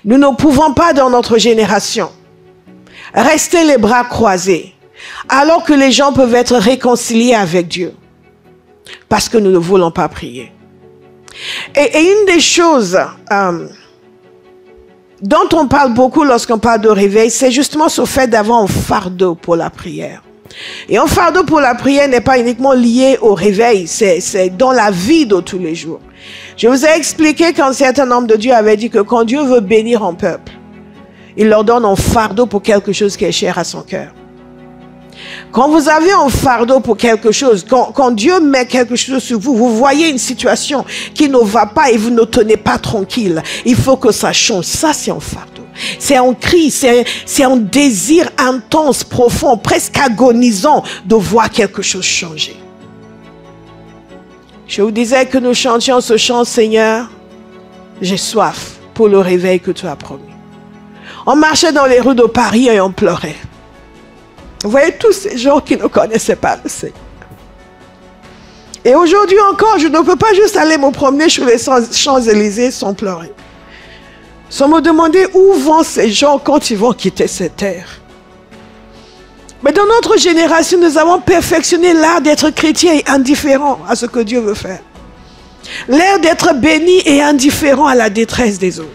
Nous ne pouvons pas dans notre génération rester les bras croisés alors que les gens peuvent être réconciliés avec Dieu parce que nous ne voulons pas prier. Et une des choses dont on parle beaucoup lorsqu'on parle de réveil, c'est justement ce fait d'avoir un fardeau pour la prière. Et un fardeau pour la prière n'est pas uniquement lié au réveil, c'est dans la vie de tous les jours. Je vous ai expliqué qu'un certain nombre de Dieu avait dit que quand Dieu veut bénir un peuple, il leur donne un fardeau pour quelque chose qui est cher à son cœur. Quand vous avez un fardeau pour quelque chose, quand Dieu met quelque chose sur vous, vous voyez une situation qui ne va pas et vous ne tenez pas tranquille. Il faut que ça change. Ça, c'est un fardeau. C'est un cri, c'est un désir intense, profond, presque agonisant de voir quelque chose changer. Je vous disais que nous chantions ce chant, Seigneur, j'ai soif pour le réveil que tu as promis. On marchait dans les rues de Paris et on pleurait. Vous voyez tous ces gens qui ne connaissaient pas le Seigneur. Et aujourd'hui encore, je ne peux pas juste aller me promener sur les Champs-Élysées sans pleurer. Sans me demander où vont ces gens quand ils vont quitter cette terre. Mais dans notre génération, nous avons perfectionné l'art d'être chrétien et indifférent à ce que Dieu veut faire. L'art d'être béni et indifférent à la détresse des autres.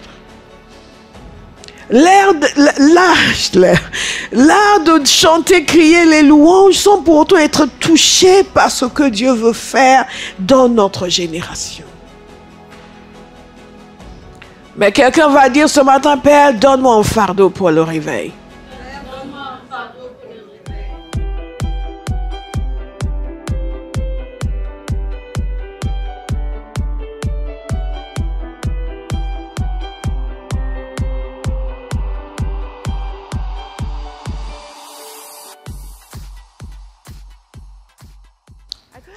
L'art de chanter, crier les louanges sans pour autant être touché par ce que Dieu veut faire dans notre génération. Mais quelqu'un va dire ce matin, Père, donne-moi un fardeau pour le réveil. Donne-moi un fardeau pour le réveil.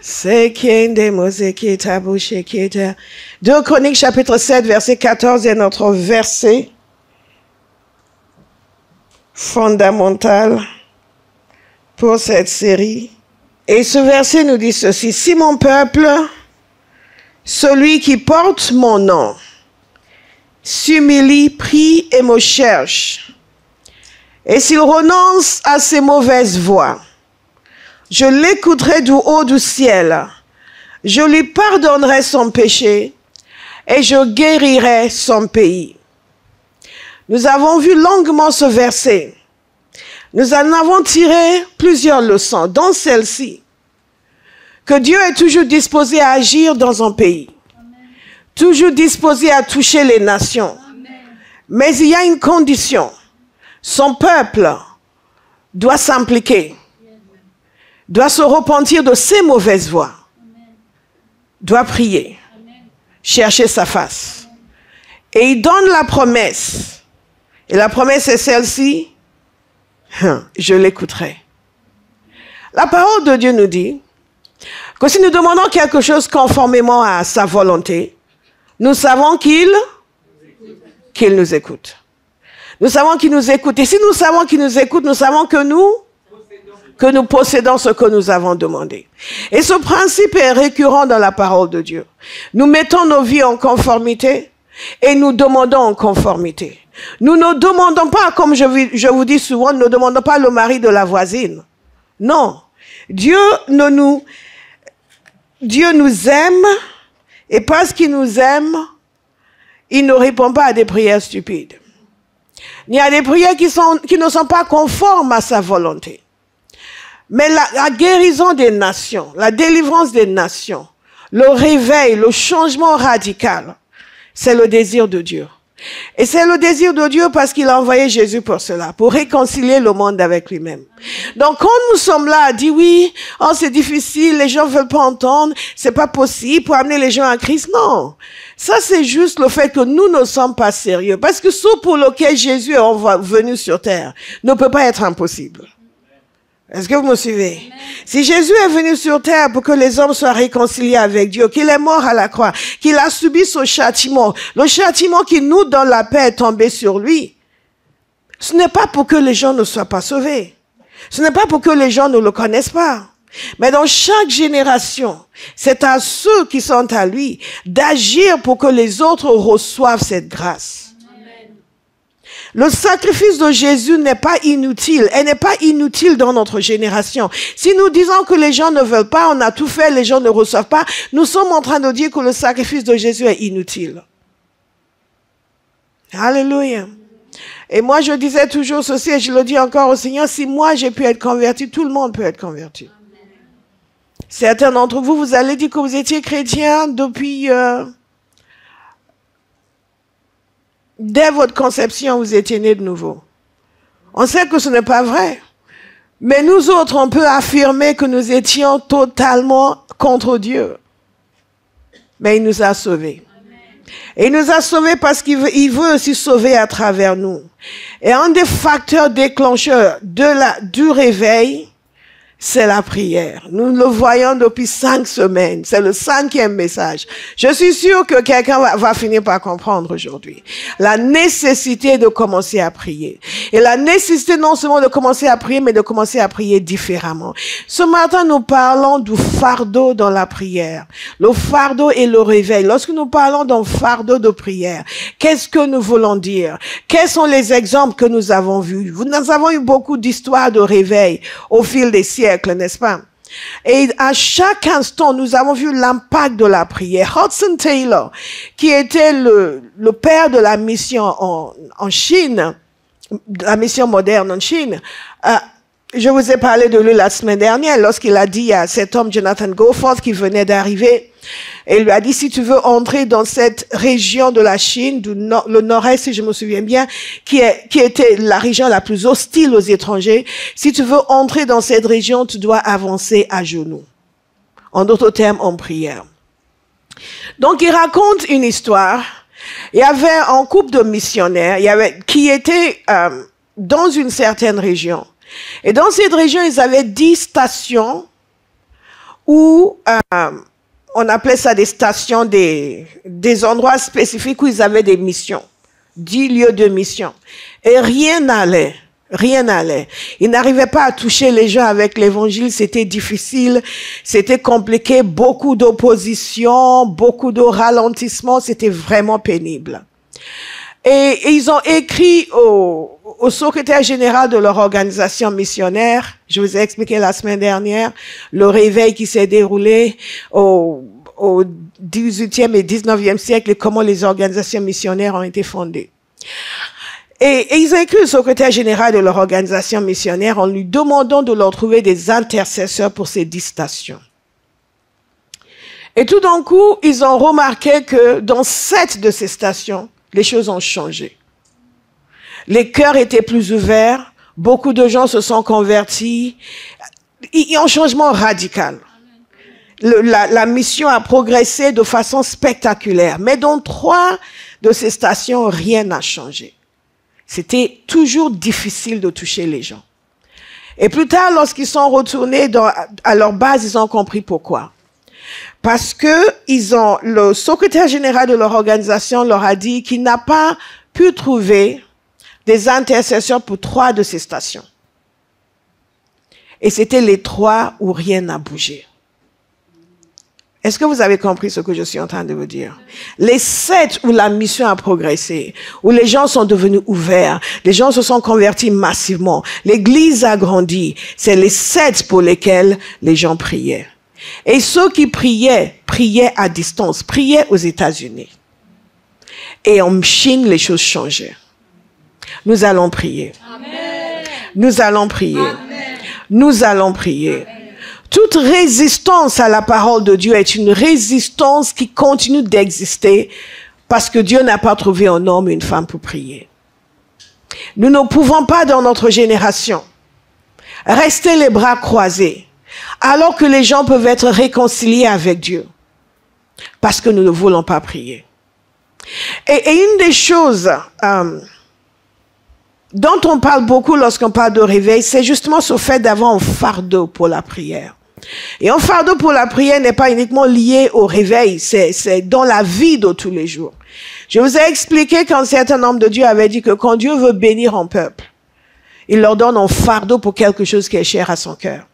C'est qui des mots qui ta bouche qui ta. 2 Chroniques chapitre 7 verset 14 est notre verset fondamental pour cette série. Et ce verset nous dit ceci: si mon peuple, celui qui porte mon nom, s'humilie, prie et me cherche, et s'il renonce à ses mauvaises voies, je l'écouterai du haut du ciel, je lui pardonnerai son péché et je guérirai son pays. Nous avons vu longuement ce verset. Nous en avons tiré plusieurs leçons, dont celle-ci, que Dieu est toujours disposé à agir dans un pays, toujours disposé à toucher les nations. Mais il y a une condition, son peuple doit s'impliquer, doit se repentir de ses mauvaises voies, doit prier, chercher sa face. Et il donne la promesse. Et la promesse est celle-ci: je l'écouterai. La parole de Dieu nous dit que si nous demandons quelque chose conformément à sa volonté, nous savons qu'il nous écoute. Nous savons qu'il nous écoute. Et si nous savons qu'il nous écoute, nous savons que nous possédons ce que nous avons demandé. Et ce principe est récurrent dans la parole de Dieu. Nous mettons nos vies en conformité et nous demandons en conformité. Nous ne demandons pas, comme je vous dis souvent, nous ne demandons pas le mari de la voisine. Non. Dieu nous aime, et parce qu'il nous aime, il ne répond pas à des prières stupides, ni à des prières qui ne sont pas conformes à sa volonté. Mais la guérison des nations, la délivrance des nations, le réveil, le changement radical, c'est le désir de Dieu. Et c'est le désir de Dieu parce qu'il a envoyé Jésus pour cela, pour réconcilier le monde avec lui-même. Donc quand nous sommes là à dire oui, oh c'est difficile, les gens ne veulent pas entendre, c'est pas possible pour amener les gens à Christ, non. Ça c'est juste le fait que nous ne sommes pas sérieux. Parce que ce pour lequel Jésus est venu sur terre ne peut pas être impossible. Est-ce que vous me suivez? Amen. Si Jésus est venu sur terre pour que les hommes soient réconciliés avec Dieu, qu'il est mort à la croix, qu'il a subi ce châtiment, le châtiment qui nous donne la paix est tombé sur lui, ce n'est pas pour que les gens ne soient pas sauvés. Ce n'est pas pour que les gens ne le connaissent pas. Mais dans chaque génération, c'est à ceux qui sont à lui d'agir pour que les autres reçoivent cette grâce. Amen. Le sacrifice de Jésus n'est pas inutile. Elle n'est pas inutile dans notre génération. Si nous disons que les gens ne veulent pas, on a tout fait, les gens ne reçoivent pas, nous sommes en train de dire que le sacrifice de Jésus est inutile. Alléluia. Et moi, je disais toujours ceci, et je le dis encore au Seigneur, si moi j'ai pu être converti, tout le monde peut être converti. Certains d'entre vous, vous allez dire que vous étiez chrétien depuis... dès votre conception, vous étiez né de nouveau. On sait que ce n'est pas vrai. Mais nous autres, on peut affirmer que nous étions totalement contre Dieu. Mais il nous a sauvés. Et il nous a sauvés parce qu'il veut aussi sauver à travers nous. Et un des facteurs déclencheurs du réveil, c'est la prière. Nous le voyons depuis 5 semaines. C'est le 5e message. Je suis sûre que quelqu'un va finir par comprendre aujourd'hui. La nécessité de commencer à prier. Et la nécessité non seulement de commencer à prier, mais de commencer à prier différemment. Ce matin, nous parlons du fardeau dans la prière. Le fardeau et le réveil. Lorsque nous parlons d'un fardeau de prière, qu'est-ce que nous voulons dire? Quels sont les exemples que nous avons vus? Nous avons eu beaucoup d'histoires de réveil au fil des siècles, n'est-ce pas? Et à chaque instant, nous avons vu l'impact de la prière. Hudson Taylor, qui était le père de la mission en Chine, la mission moderne en Chine, je vous ai parlé de lui la semaine dernière, lorsqu'il a dit à cet homme, Jonathan Goforth, qui venait d'arriver, et il lui a dit, si tu veux entrer dans cette région de la Chine, le nord-est, si je me souviens bien, qui était la région la plus hostile aux étrangers, si tu veux entrer dans cette région, tu dois avancer à genoux. En d'autres termes, en prière. Donc, il raconte une histoire. Il y avait un couple de missionnaires qui étaient dans une certaine région. Et dans cette région, ils avaient 10 stations où... on appelait ça des stations, des endroits spécifiques où ils avaient des missions. 10 lieux de mission. Et rien n'allait. Rien n'allait. Ils n'arrivaient pas à toucher les gens avec l'évangile. C'était difficile. C'était compliqué. Beaucoup d'opposition, beaucoup de ralentissement. C'était vraiment pénible. Et ils ont écrit au secrétaire général de leur organisation missionnaire, je vous ai expliqué la semaine dernière, le réveil qui s'est déroulé au 18e et 19e siècle et comment les organisations missionnaires ont été fondées. Et ils ont écrit au secrétaire général de leur organisation missionnaire en lui demandant de leur trouver des intercesseurs pour ces 10 stations. Et tout d'un coup, ils ont remarqué que dans 7 de ces stations, les choses ont changé. Les cœurs étaient plus ouverts, beaucoup de gens se sont convertis. Il y a un changement radical. La mission a progressé de façon spectaculaire. Mais dans 3 de ces stations, rien n'a changé. C'était toujours difficile de toucher les gens. Et plus tard, lorsqu'ils sont retournés à leur base, ils ont compris pourquoi. Parce que le secrétaire général de leur organisation leur a dit qu'il n'a pas pu trouver des intercesseurs pour 3 de ces stations. Et c'était les 3 où rien n'a bougé. Est-ce que vous avez compris ce que je suis en train de vous dire? Les 7 où la mission a progressé, où les gens sont devenus ouverts, les gens se sont convertis massivement, l'église a grandi, c'est les 7 pour lesquels les gens priaient. Et ceux qui priaient à distance, priaient aux États-Unis. Et en Chine, les choses changeaient. Nous allons prier. Amen. Nous allons prier. Amen. Nous allons prier. Amen. Toute résistance à la parole de Dieu est une résistance qui continue d'exister parce que Dieu n'a pas trouvé un homme et une femme pour prier. Nous ne pouvons pas, dans notre génération, rester les bras croisés alors que les gens peuvent être réconciliés avec Dieu parce que nous ne voulons pas prier. Et une des choses dont on parle beaucoup lorsqu'on parle de réveil, c'est justement ce fait d'avoir un fardeau pour la prière. Et un fardeau pour la prière n'est pas uniquement lié au réveil, c'est dans la vie de tous les jours. Je vous ai expliqué qu'un certain homme de Dieu avait dit que quand Dieu veut bénir un peuple, il leur donne un fardeau pour quelque chose qui est cher à son cœur.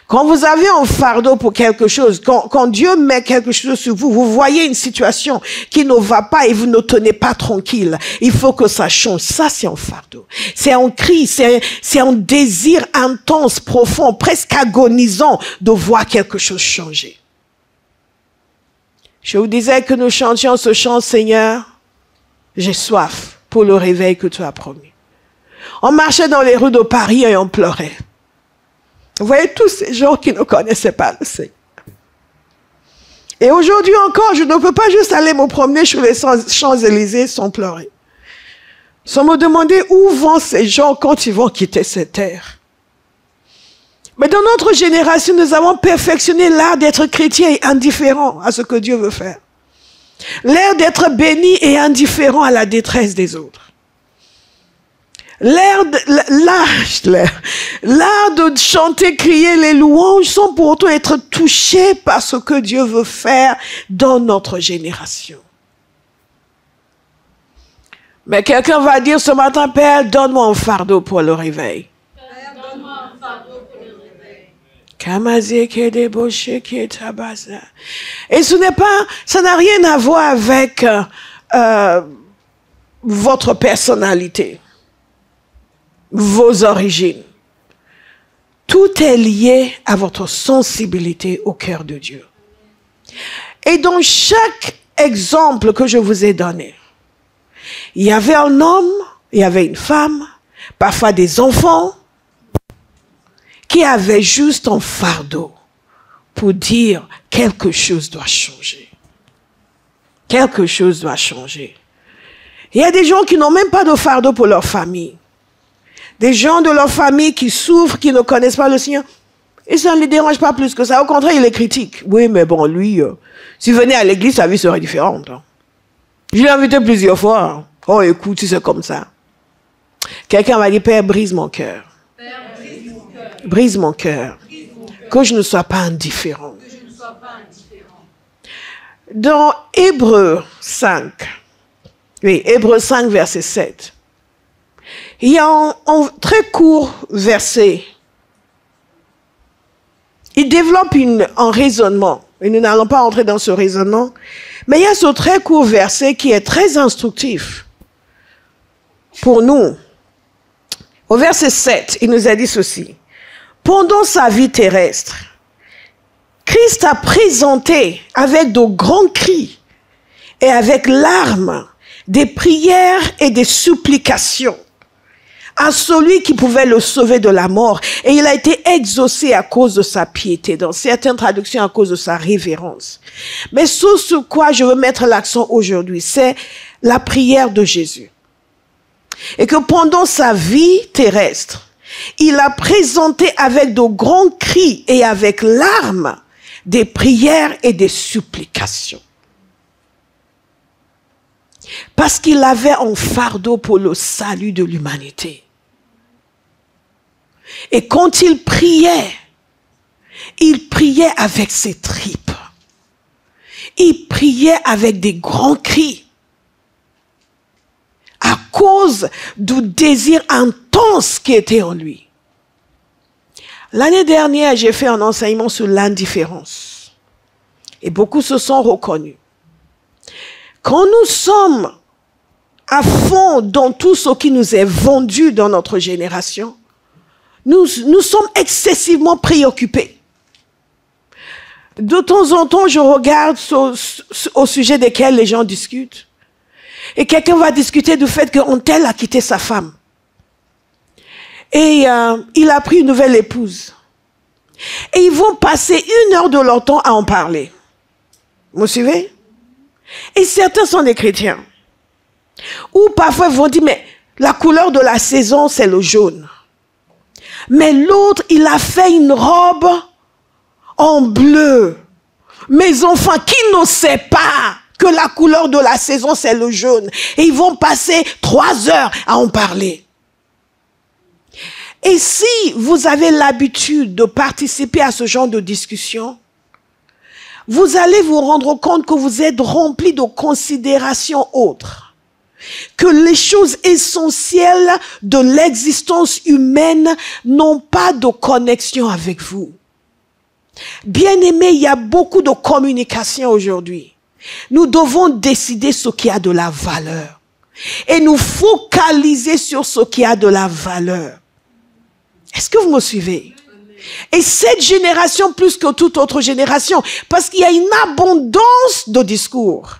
Quand vous avez un fardeau pour quelque chose, quand Dieu met quelque chose sur vous, vous voyez une situation qui ne va pas et vous ne tenez pas tranquille. Il faut que ça change. Ça, c'est un fardeau. C'est un cri, c'est un désir intense, profond, presque agonisant de voir quelque chose changer. Je vous disais que nous chantions ce chant, Seigneur, j'ai soif pour le réveil que tu as promis. On marchait dans les rues de Paris et on pleurait. Vous voyez tous ces gens qui ne connaissaient pas le Seigneur. Et aujourd'hui encore, je ne peux pas juste aller me promener sur les Champs-Élysées sans pleurer. Sans me demander où vont ces gens quand ils vont quitter cette terre. Mais dans notre génération, nous avons perfectionné l'art d'être chrétien et indifférent à ce que Dieu veut faire. L'art d'être béni et indifférent à la détresse des autres. L'art de chanter, crier les louanges sans pour autant être touché par ce que Dieu veut faire dans notre génération. Mais quelqu'un va dire ce matin, Père, donne-moi un fardeau pour le réveil. Père, donne-moi un fardeau pour le réveil. Et ça n'a rien à voir avec votre personnalité. Vos origines. Tout est lié à votre sensibilité au cœur de Dieu. Et dans chaque exemple que je vous ai donné, il y avait un homme, il y avait une femme, parfois des enfants, qui avaient juste un fardeau pour dire quelque chose doit changer. Quelque chose doit changer. Il y a des gens qui n'ont même pas de fardeau pour leur famille. Des gens de leur famille qui souffrent, qui ne connaissent pas le Seigneur. Et ça ne les dérange pas plus que ça. Au contraire, ils les critiquent. Oui, mais bon, lui, s'il venait à l'église, sa vie serait différente. Hein. Je l'ai invité plusieurs fois. Hein. Oh, écoute, c'est comme ça. Quelqu'un m'a dit, Père, brise mon cœur. Brise mon cœur. Que je ne sois pas indifférent. Dans Hébreux 5, oui, Hébreux 5, verset 7, il y a un très court verset. Il développe un raisonnement. Et nous n'allons pas entrer dans ce raisonnement. Mais il y a ce très court verset qui est très instructif pour nous. Au verset 7, il nous a dit ceci. Pendant sa vie terrestre, Christ a présenté avec de grands cris et avec larmes des prières et des supplications à celui qui pouvait le sauver de la mort. Et il a été exaucé à cause de sa piété, dans certaines traductions à cause de sa révérence. Mais sur quoi je veux mettre l'accent aujourd'hui, c'est la prière de Jésus. Et que pendant sa vie terrestre, il a présenté avec de grands cris et avec larmes des prières et des supplications. Parce qu'il avait un fardeau pour le salut de l'humanité. Et quand il priait avec ses tripes. Il priait avec des grands cris. À cause du désir intense qui était en lui. L'année dernière, j'ai fait un enseignement sur l'indifférence. Et beaucoup se sont reconnus. Quand nous sommes à fond dans tout ce qui nous est vendu dans notre génération, nous sommes excessivement préoccupés. De temps en temps, je regarde au sujet desquels les gens discutent. Et quelqu'un va discuter du fait qu'un tel a quitté sa femme. Et il a pris une nouvelle épouse. Et ils vont passer 1 heure de leur temps à en parler. Vous me suivez? Et certains sont des chrétiens. Ou parfois ils vont dire, mais la couleur de la saison, c'est le jaune. Mais l'autre, il a fait une robe en bleu. Mes enfants, qui ne sait pas que la couleur de la saison, c'est le jaune? Et ils vont passer 3 heures à en parler. Et si vous avez l'habitude de participer à ce genre de discussion, vous allez vous rendre compte que vous êtes rempli de considérations autres. Que les choses essentielles de l'existence humaine n'ont pas de connexion avec vous. Bien-aimés, il y a beaucoup de communication aujourd'hui. Nous devons décider ce qui a de la valeur. Et nous focaliser sur ce qui a de la valeur. Est-ce que vous me suivez? Et cette génération plus que toute autre génération, parce qu'il y a une abondance de discours.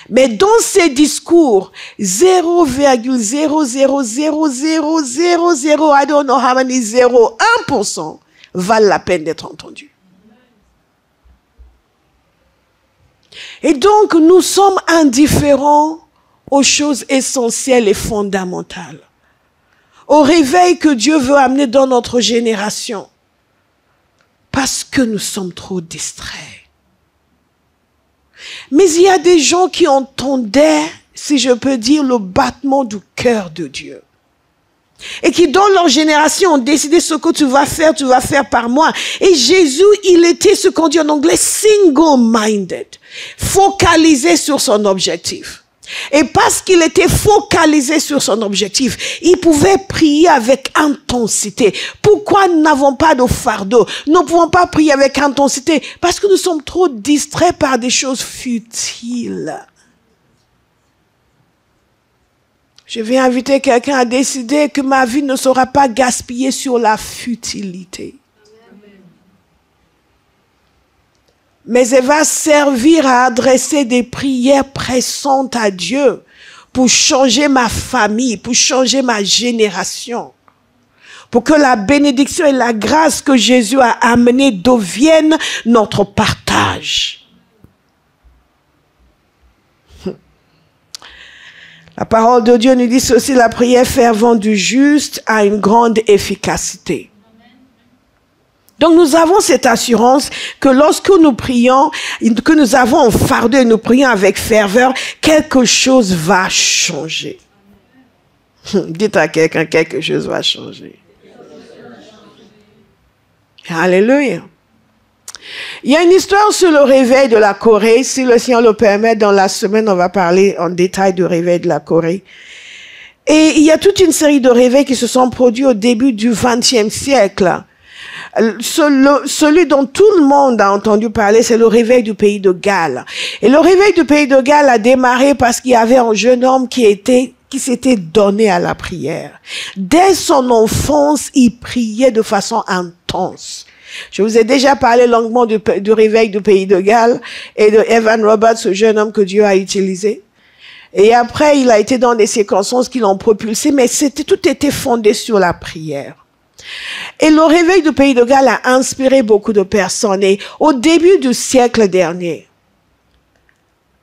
Mais dans ces discours, 0,0000000, I don't know how many 0,1% valent la peine d'être entendus. Et donc, nous sommes indifférents aux choses essentielles et fondamentales. Au réveil que Dieu veut amener dans notre génération. Parce que nous sommes trop distraits. Mais il y a des gens qui entendaient, si je peux dire, le battement du cœur de Dieu. Et qui, dans leur génération, ont décidé ce que tu vas faire par moi. Et Jésus, il était ce qu'on dit en anglais, single-minded. Focalisé sur son objectif. Et parce qu'il était focalisé sur son objectif, il pouvait prier avec intensité. Pourquoi nous n'avons pas de fardeau? Nous ne pouvons pas prier avec intensité parce que nous sommes trop distraits par des choses futiles. Je vais inviter quelqu'un à décider que ma vie ne sera pas gaspillée sur la futilité. Mais elle va servir à adresser des prières pressantes à Dieu pour changer ma famille, pour changer ma génération. Pour que la bénédiction et la grâce que Jésus a amenée deviennent notre partage. La parole de Dieu nous dit ceci, la prière fervente du juste a une grande efficacité. Donc nous avons cette assurance que lorsque nous prions, que nous avons un fardeau et nous prions avec ferveur, quelque chose va changer. Dites à quelqu'un, quelque chose va changer. Alléluia. Il y a une histoire sur le réveil de la Corée. Si le Seigneur le permet, dans la semaine, on va parler en détail du réveil de la Corée. Et il y a toute une série de réveils qui se sont produits au début du XXe siècle. Celui dont tout le monde a entendu parler, c'est le réveil du pays de Galles. Et le réveil du pays de Galles a démarré parce qu'il y avait un jeune homme qui s'était donné à la prière. Dès son enfance, il priait de façon intense. Je vous ai déjà parlé longuement du réveil du pays de Galles et de Evan Roberts, ce jeune homme que Dieu a utilisé. Et après, il a été dans des circonstances qui l'ont propulsé, mais tout était fondé sur la prière. Et le réveil du pays de Galles a inspiré beaucoup de personnes. Et au début du siècle dernier,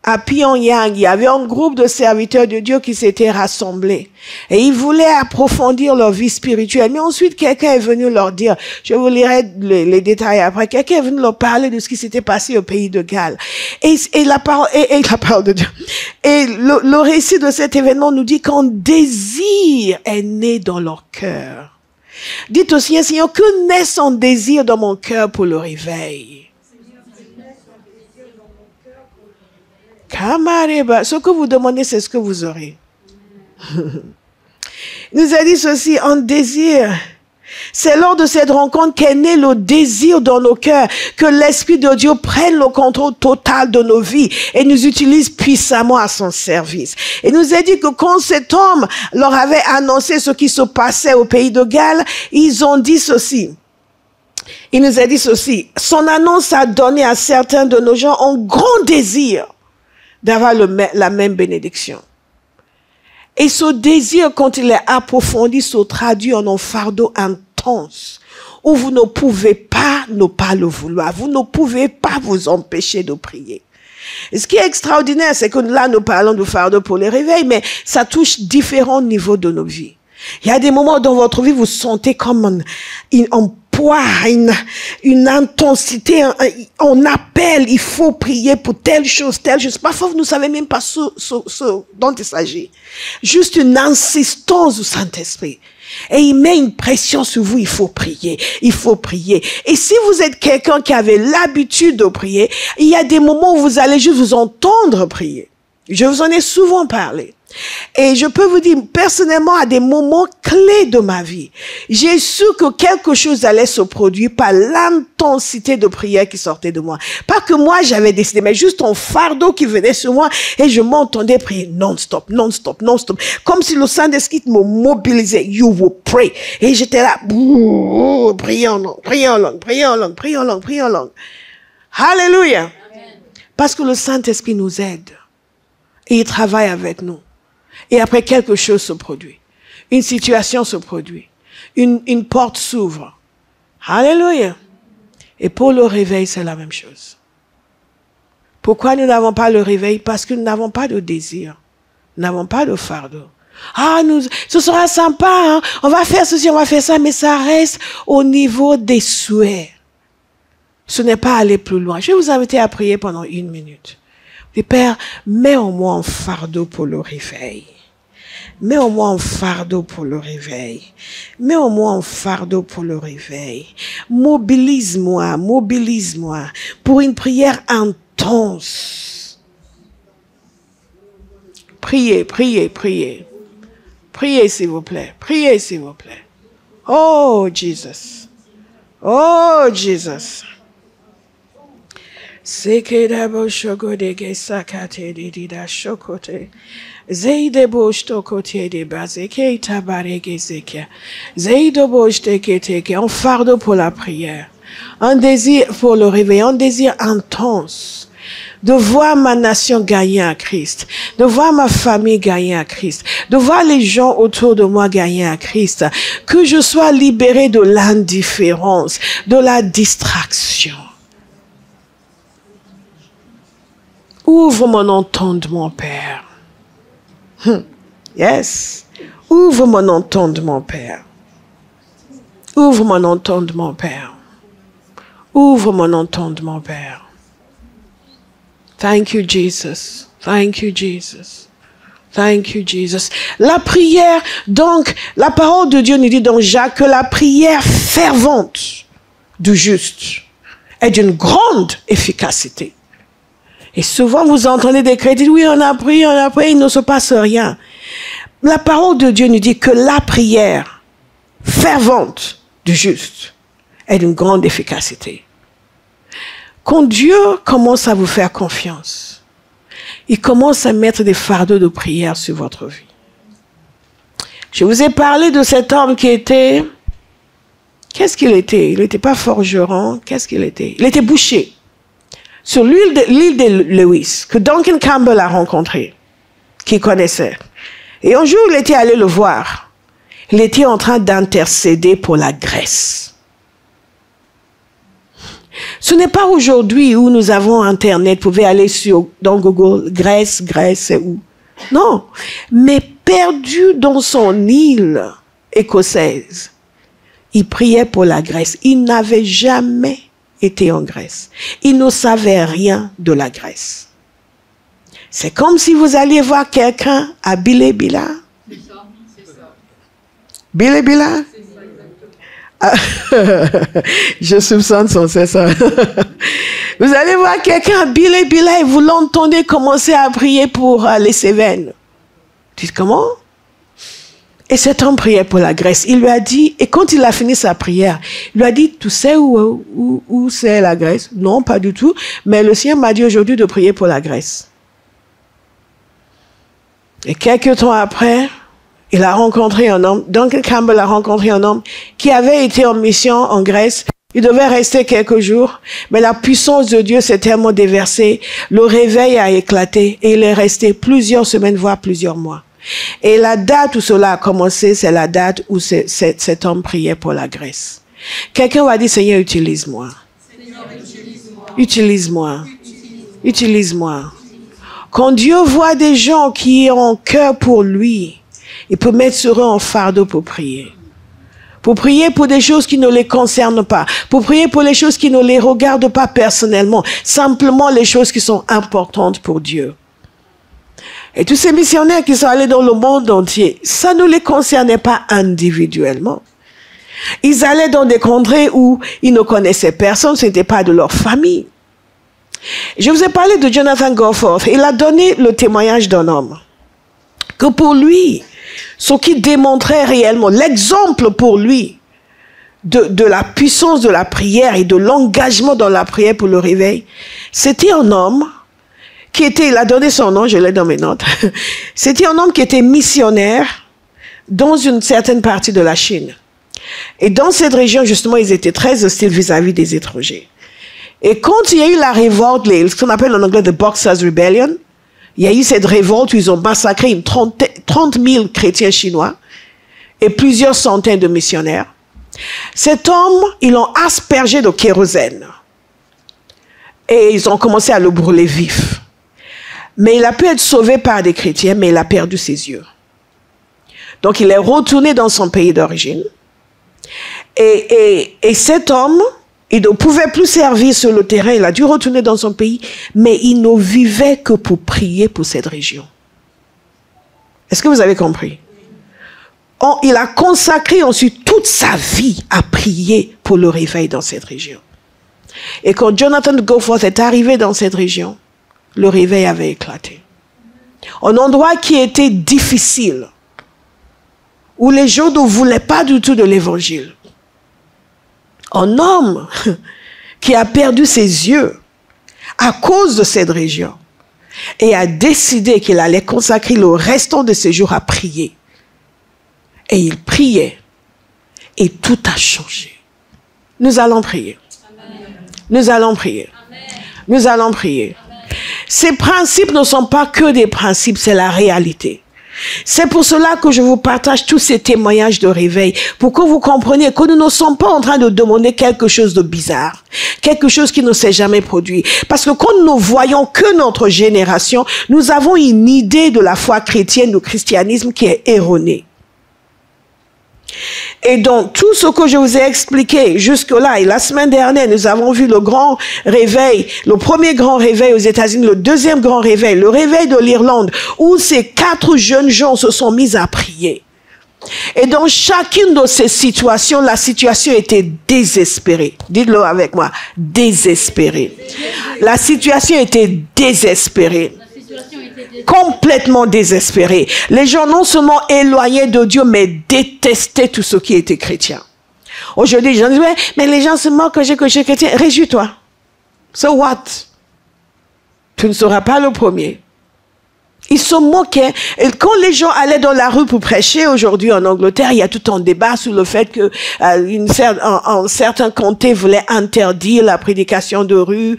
à Pyongyang, il y avait un groupe de serviteurs de Dieu qui s'étaient rassemblés. Et ils voulaient approfondir leur vie spirituelle. Mais ensuite, quelqu'un est venu leur dire, je vous lirai les détails après, quelqu'un est venu leur parler de ce qui s'était passé au pays de Galles. Et la parole de Dieu. Et le récit de cet événement nous dit qu'un désir est né dans leur cœur. Dites au Seigneur, Seigneur, que naisse un désir dans mon cœur pour le réveil. Kamareba, ce que vous demandez, c'est ce que vous aurez. Il nous a dit ceci, un désir. C'est lors de cette rencontre qu'est né le désir dans nos cœurs que l'Esprit de Dieu prenne le contrôle total de nos vies et nous utilise puissamment à son service. Et nous a dit que quand cet homme leur avait annoncé ce qui se passait au pays de Galles, ils ont dit ceci. Il nous a dit ceci. Son annonce a donné à certains de nos gens un grand désir d'avoir la même bénédiction. Et ce désir, quand il est approfondi, se traduit en un fardeau intense, où vous ne pouvez pas ne pas le vouloir. Vous ne pouvez pas vous empêcher de prier. Et ce qui est extraordinaire, c'est que là, nous parlons de fardeau pour les réveils, mais ça touche différents niveaux de nos vies. Il y a des moments dans votre vie, vous sentez comme un poids, une intensité, on appelle, il faut prier pour telle chose. Parfois, vous ne savez même pas ce dont il s'agit. Juste une insistance du Saint-Esprit. Et il met une pression sur vous, il faut prier, il faut prier. Et si vous êtes quelqu'un qui avait l'habitude de prier, il y a des moments où vous allez juste vous entendre prier. Je vous en ai souvent parlé. Et je peux vous dire, personnellement, à des moments clés de ma vie, j'ai su que quelque chose allait se produire par l'intensité de prière qui sortait de moi. Pas que moi j'avais décidé, mais juste un fardeau qui venait sur moi et je m'entendais prier non-stop, non-stop, non-stop. Comme si le Saint-Esprit me mobilisait. You will pray. Et j'étais là, priez en langue, priez en langue, priez en langue, priez en langue, priez en langue. Alléluia. Parce que le Saint-Esprit nous aide. Et il travaille avec nous. Et après, quelque chose se produit. Une situation se produit. Une porte s'ouvre. Alléluia. Et pour le réveil, c'est la même chose. Pourquoi nous n'avons pas le réveil? Parce que nous n'avons pas de désir. Nous n'avons pas de fardeau. Ah, ce sera sympa, hein? On va faire ceci, on va faire ça, mais ça reste au niveau des souhaits. Ce n'est pas aller plus loin. Je vais vous inviter à prier pendant 1 minute. Et Père, mets en moi un fardeau pour le réveil. Mets en moi un fardeau pour le réveil. Mets en moi un fardeau pour le réveil. Mobilise-moi pour une prière intense. Priez, priez, priez. Priez, s'il vous plaît. Priez, s'il vous plaît. Oh, Jesus. Oh, Jesus. Sekedabo shogodege sakate didida shokote. Zeidebo shtokote de bazeke tabarege zeke. Zeidobo shteketeke. Un fardeau pour la prière. Un désir pour le réveil. Un désir intense. De voir ma nation gagner à Christ. De voir ma famille gagner à Christ. De voir les gens autour de moi gagner à Christ. Que je sois libéré de l'indifférence, de la distraction. Ouvre mon entendement, Père. Yes. Ouvre mon entendement, Père. Ouvre mon entendement, Père. Ouvre mon entendement, Père. Thank you, Jesus. Thank you, Jesus. Thank you, Jesus. La prière, donc, la parole de Dieu nous dit dans Jacques que la prière fervente du juste est d'une grande efficacité. Et souvent, vous entendez des chrétiens, oui, on a prié, il ne se passe rien. La parole de Dieu nous dit que la prière fervente du juste est d'une grande efficacité. Quand Dieu commence à vous faire confiance, il commence à mettre des fardeaux de prière sur votre vie. Je vous ai parlé de cet homme qui était... Qu'est-ce qu'il était? Il n'était pas forgeron. Qu'est-ce qu'il était? Il était boucher. Sur l'île de Lewis, que Duncan Campbell a rencontré, qu'il connaissait. Et un jour, il était allé le voir. Il était en train d'intercéder pour la Grèce. Ce n'est pas aujourd'hui où nous avons Internet, vous pouvez aller dans Google, Grèce, c'est où? Non, mais perdu dans son île écossaise, il priait pour la Grèce. Il n'avait jamais été en Grèce. Il ne savait rien de la Grèce. C'est comme si vous alliez voir quelqu'un à Bile-Bila. C'est ça. Bile-Bila? Je soupçonne son, c'est ça. Vous allez voir quelqu'un à Bile-Bila et vous l'entendez commencer à prier pour les Cévennes. Dites comment? Et cet homme priait pour la Grèce. Il lui a dit, et quand il a fini sa prière, il lui a dit, tu sais où c'est la Grèce? Non, pas du tout. Mais le Seigneur m'a dit aujourd'hui de prier pour la Grèce. Et quelques temps après, il a rencontré un homme, Duncan Campbell a rencontré un homme qui avait été en mission en Grèce. Il devait rester quelques jours, mais la puissance de Dieu s'est tellement déversée, le réveil a éclaté et il est resté plusieurs semaines, voire plusieurs mois. Et la date où cela a commencé, c'est la date où cet homme priait pour la Grèce. Quelqu'un va dire, Seigneur, utilise-moi. Utilise-moi. Utilise-moi. Quand Dieu voit des gens qui ont cœur pour lui, il peut mettre sur eux un fardeau pour prier. Pour prier pour des choses qui ne les concernent pas. Pour prier pour les choses qui ne les regardent pas personnellement. Simplement les choses qui sont importantes pour Dieu. Et tous ces missionnaires qui sont allés dans le monde entier, ça ne les concernait pas individuellement. Ils allaient dans des contrées où ils ne connaissaient personne, ce n'était pas de leur famille. Je vous ai parlé de Jonathan Goforth. Il a donné le témoignage d'un homme que pour lui, ce qui démontrait réellement, l'exemple pour lui de la puissance de la prière et de l'engagement dans la prière pour le réveil, c'était un homme qui était, il a donné son nom, je l'ai dans mes notes, c'était un homme qui était missionnaire dans une certaine partie de la Chine. Et dans cette région, justement, ils étaient très hostiles vis-à-vis des étrangers. Et quand il y a eu la révolte, ce qu'on appelle en anglais the Boxers Rebellion, il y a eu cette révolte où ils ont massacré 30 000 chrétiens chinois et plusieurs centaines de missionnaires. Cet homme, ils l'ont aspergé de kérosène. Et ils ont commencé à le brûler vif. Mais il a pu être sauvé par des chrétiens, mais il a perdu ses yeux. Donc il est retourné dans son pays d'origine. Et cet homme, il ne pouvait plus servir sur le terrain, il a dû retourner dans son pays, mais il ne vivait que pour prier pour cette région. Est-ce que vous avez compris? Il a consacré ensuite toute sa vie à prier pour le réveil dans cette région. Et quand Jonathan Goforth est arrivé dans cette région, le réveil avait éclaté. Un endroit qui était difficile, où les gens ne voulaient pas du tout de l'évangile. Un homme qui a perdu ses yeux à cause de cette région et a décidé qu'il allait consacrer le restant de ses jours à prier. Et il priait et tout a changé. Nous allons prier. Amen. Nous allons prier. Amen. Nous allons prier. Amen. Ces principes ne sont pas que des principes, c'est la réalité. C'est pour cela que je vous partage tous ces témoignages de réveil, pour que vous compreniez que nous ne sommes pas en train de demander quelque chose de bizarre, quelque chose qui ne s'est jamais produit. Parce que quand nous ne voyons que notre génération, nous avons une idée de la foi chrétienne, du christianisme qui est erronée. Et donc, tout ce que je vous ai expliqué jusque-là, et la semaine dernière, nous avons vu le grand réveil, le premier grand réveil aux États-Unis, le deuxième grand réveil, le réveil de l'Irlande, où ces 4 jeunes gens se sont mis à prier. Et dans chacune de ces situations, la situation était désespérée. Dites-le avec moi, désespérée. La situation était désespérée. Complètement désespérés. Les gens non seulement éloignés de Dieu, mais détestaient tout ce qui était chrétien. Aujourd'hui, les gens disent, mais les gens se moquent que je suis chrétien. Réjouis-toi. So what? Tu ne seras pas le premier. Ils se moquaient. Et quand les gens allaient dans la rue pour prêcher, aujourd'hui en Angleterre, il y a tout un débat sur le fait que un certain comté voulait interdire la prédication de rue,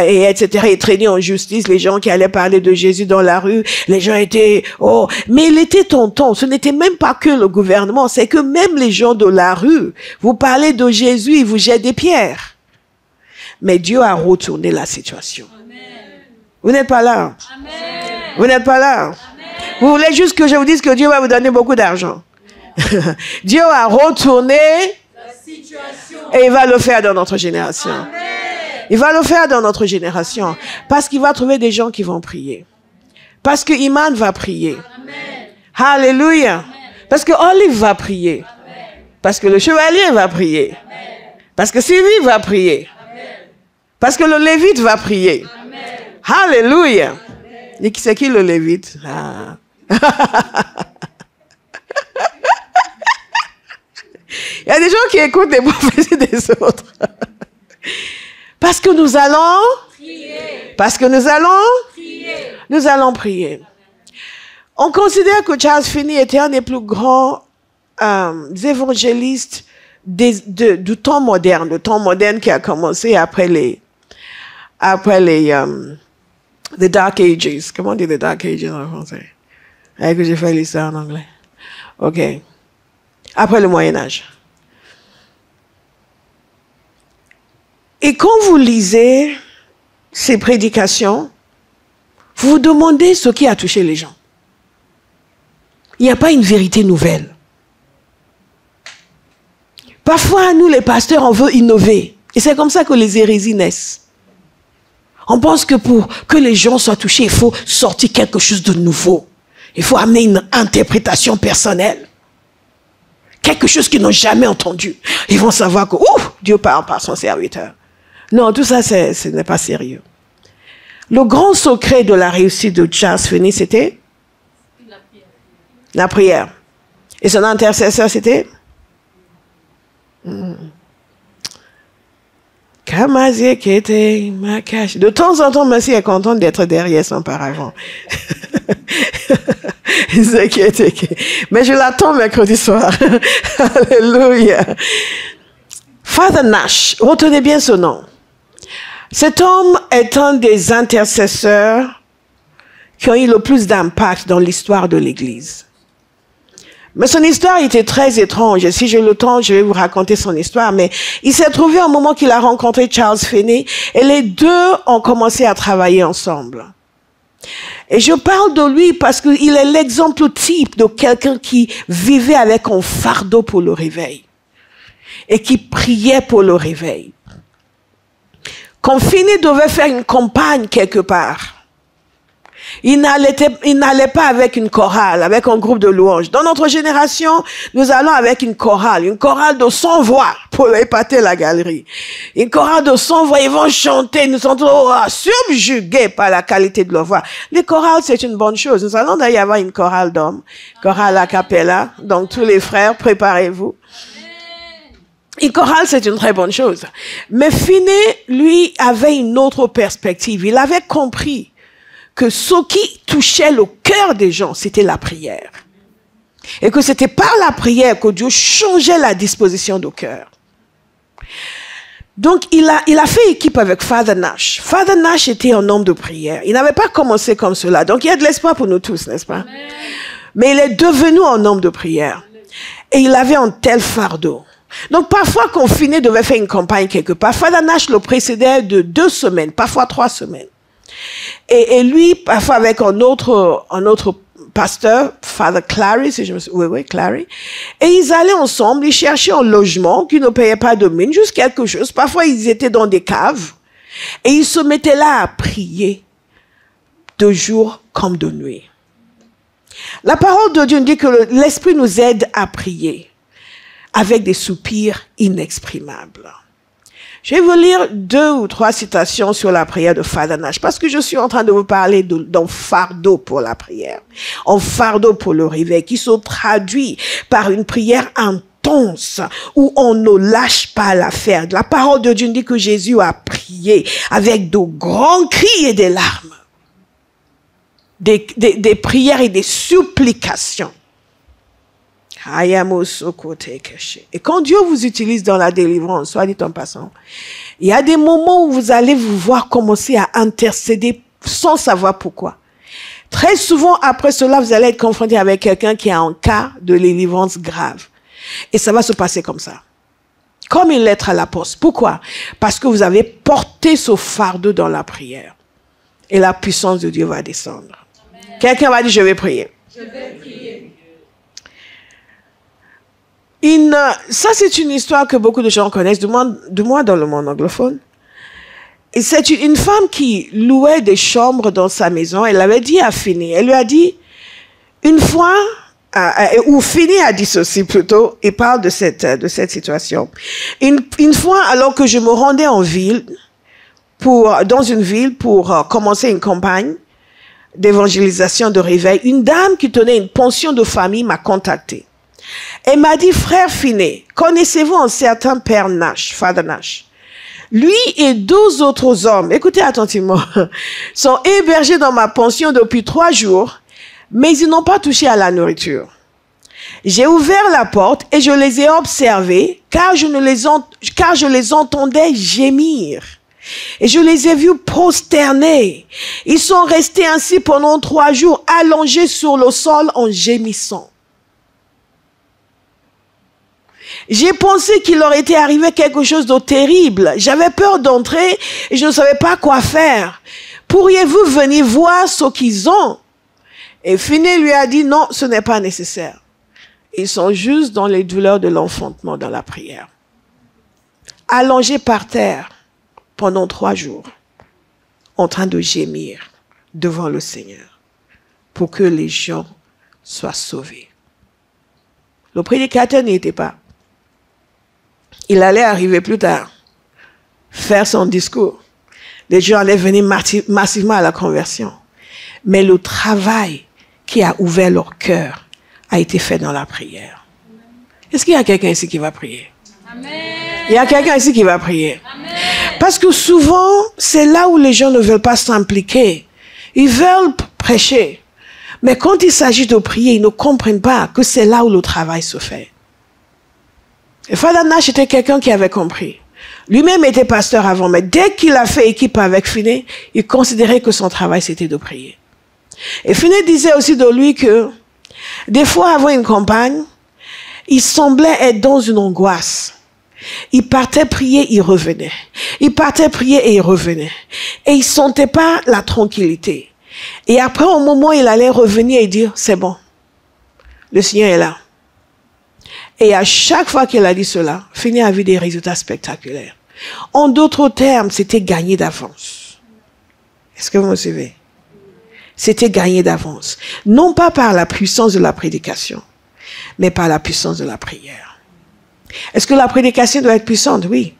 et etc. et traîner en justice les gens qui allaient parler de Jésus dans la rue. Les gens étaient, mais il était tonton. Ce n'était même pas que le gouvernement, c'est que même les gens de la rue, vous parlez de Jésus, ils vous jettent des pierres. Mais Dieu a retourné la situation. Amen. Vous n'êtes pas là. Amen. Vous n'êtes pas là. Amen. Vous voulez juste que je vous dise que Dieu va vous donner beaucoup d'argent. Dieu a retourné la situation. Et il va le faire dans notre génération. Amen. Il va le faire dans notre génération. Amen. Parce qu'il va trouver des gens qui vont prier. Parce que Iman va prier. Amen. Alléluia. Amen. Parce que Olive va prier. Amen. Parce que le chevalier va prier. Amen. Parce que Sylvie va prier. Amen. Parce que le lévite va prier. Amen. Alléluia. Et c'est qui le lévite? Ah. Il y a des gens qui écoutent les prophéties des autres. Parce que nous allons prier. Parce que nous allons prier. Nous allons prier. On considère que Charles Finney était un des plus grands évangélistes du temps moderne. Le temps moderne qui a commencé après les The Dark Ages. Comment on dit The Dark Ages en français? Est-ce que j'ai fait l'histoire en anglais? OK. Après le Moyen-Âge. Et quand vous lisez ces prédications, vous vous demandez ce qui a touché les gens. Il n'y a pas une vérité nouvelle. Parfois, nous, les pasteurs, on veut innover. Et c'est comme ça que les hérésies naissent. On pense que pour que les gens soient touchés, il faut sortir quelque chose de nouveau. Il faut amener une interprétation personnelle. Quelque chose qu'ils n'ont jamais entendu. Ils vont savoir que Dieu parle par son serviteur. Non, tout ça, ce n'est pas sérieux. Le grand secret de la réussite de Charles Finney, c'était La prière. Et son intercesseur, c'était de temps en temps, Messie est contente d'être derrière son paravent. Mais je l'attends mercredi soir. Alléluia. Father Nash, retenez bien ce nom. Cet homme est un des intercesseurs qui ont eu le plus d'impact dans l'histoire de l'Église. Mais son histoire était très étrange. Si j'ai le temps, je vais vous raconter son histoire. Mais il s'est trouvé au moment qu'il a rencontré Charles Finney et les deux ont commencé à travailler ensemble. Et je parle de lui parce qu'il est l'exemple type de quelqu'un qui vivait avec un fardeau pour le réveil et qui priait pour le réveil. Quand Finney devait faire une campagne quelque part, il n'allait pas avec une chorale, avec un groupe de louanges. Dans notre génération, nous allons avec une chorale de 100 voix pour épater la galerie. Une chorale de 100 voix, ils vont chanter, nous sommes subjugués par la qualité de leur voix. Les chorales, c'est une bonne chose. Nous allons d'ailleurs avoir une chorale d'hommes, chorale a cappella. Donc tous les frères, préparez-vous. Une chorale, c'est une très bonne chose. Mais Finney, lui, avait une autre perspective. Il avait compris que ce qui touchait le cœur des gens, c'était la prière. Et que c'était par la prière que Dieu changeait la disposition du cœur. Donc, il a fait équipe avec Father Nash. Father Nash était un homme de prière. Il n'avait pas commencé comme cela. Donc, il y a de l'espoir pour nous tous, n'est-ce pas? Amen. Mais il est devenu un homme de prière. Et il avait un tel fardeau. Donc, parfois, quand Finney devait faire une campagne quelque part, Father Nash le précédait de 2 semaines, parfois 3 semaines. Et lui, parfois avec un autre pasteur, Father Clary, si je me souviens, oui, Clary, et ils allaient ensemble, ils cherchaient un logement qui ne payait pas de mine, juste quelque chose. Parfois, ils étaient dans des caves et ils se mettaient là à prier de jour comme de nuit. La parole de Dieu nous dit que l'Esprit nous aide à prier avec des soupirs inexprimables. Je vais vous lire 2 ou 3 citations sur la prière de Father Nash, parce que je suis en train de vous parler d'un fardeau pour la prière, un fardeau pour le réveil, qui se traduit par une prière intense, où on ne lâche pas l'affaire. La parole de Dieu dit que Jésus a prié avec de grands cris et des larmes, des prières et des supplications. Et quand Dieu vous utilise dans la délivrance, soit dit en passant, il y a des moments où vous allez vous voir commencer à intercéder sans savoir pourquoi. Très souvent, après cela, vous allez être confronté avec quelqu'un qui a un cas de délivrance grave. Et ça va se passer comme ça. Comme une lettre à la poste. Pourquoi? Parce que vous avez porté ce fardeau dans la prière. Et la puissance de Dieu va descendre. Quelqu'un va dire, je vais prier. Je vais prier. Ça, c'est une histoire que beaucoup de gens connaissent, du moins dans le monde anglophone. Et c'est une femme qui louait des chambres dans sa maison. Elle avait dit à Finney, elle lui a dit, une fois, ou Finney a dit ceci plutôt, il parle de cette situation. Une fois, alors que je me rendais en ville, dans une ville pour commencer une campagne d'évangélisation de réveil, une dame qui tenait une pension de famille m'a contacté. Elle m'a dit, frère Finney, connaissez-vous un certain père Nash, Father Nash? Lui et 2 autres hommes, écoutez attentivement, sont hébergés dans ma pension depuis 3 jours, mais ils n'ont pas touché à la nourriture. J'ai ouvert la porte et je les ai observés, car je les entendais gémir. Et je les ai vus prosternés. Ils sont restés ainsi pendant 3 jours, allongés sur le sol en gémissant. J'ai pensé qu'il leur était arrivé quelque chose de terrible. J'avais peur d'entrer et je ne savais pas quoi faire. Pourriez-vous venir voir ce qu'ils ont? Et Finney lui a dit, non, ce n'est pas nécessaire. Ils sont juste dans les douleurs de l'enfantement dans la prière. Allongés par terre pendant 3 jours, en train de gémir devant le Seigneur pour que les gens soient sauvés. Le prédicateur n'y était pas. Il allait arriver plus tard, faire son discours. Les gens allaient venir massivement à la conversion. Mais le travail qui a ouvert leur cœur a été fait dans la prière. Est-ce qu'il y a quelqu'un ici qui va prier? Amen. Il y a quelqu'un ici qui va prier. Amen. Parce que souvent, c'est là où les gens ne veulent pas s'impliquer. Ils veulent prêcher. Mais quand il s'agit de prier, ils ne comprennent pas que c'est là où le travail se fait. Et Father Nash était quelqu'un qui avait compris. Lui-même était pasteur avant, mais dès qu'il a fait équipe avec Finney, il considérait que son travail, c'était de prier. Et Finney disait aussi de lui que, des fois, avant une campagne, il semblait être dans une angoisse. Il partait prier, il revenait. Il partait prier et il revenait. Et il ne sentait pas la tranquillité. Et après, au moment où il allait revenir et dire, c'est bon, le Seigneur est là. Et à chaque fois qu'il a dit cela, Finney a vu des résultats spectaculaires. En d'autres termes, c'était gagné d'avance. Est-ce que vous me suivez? C'était gagné d'avance. Non pas par la puissance de la prédication, mais par la puissance de la prière. Est-ce que la prédication doit être puissante? Oui.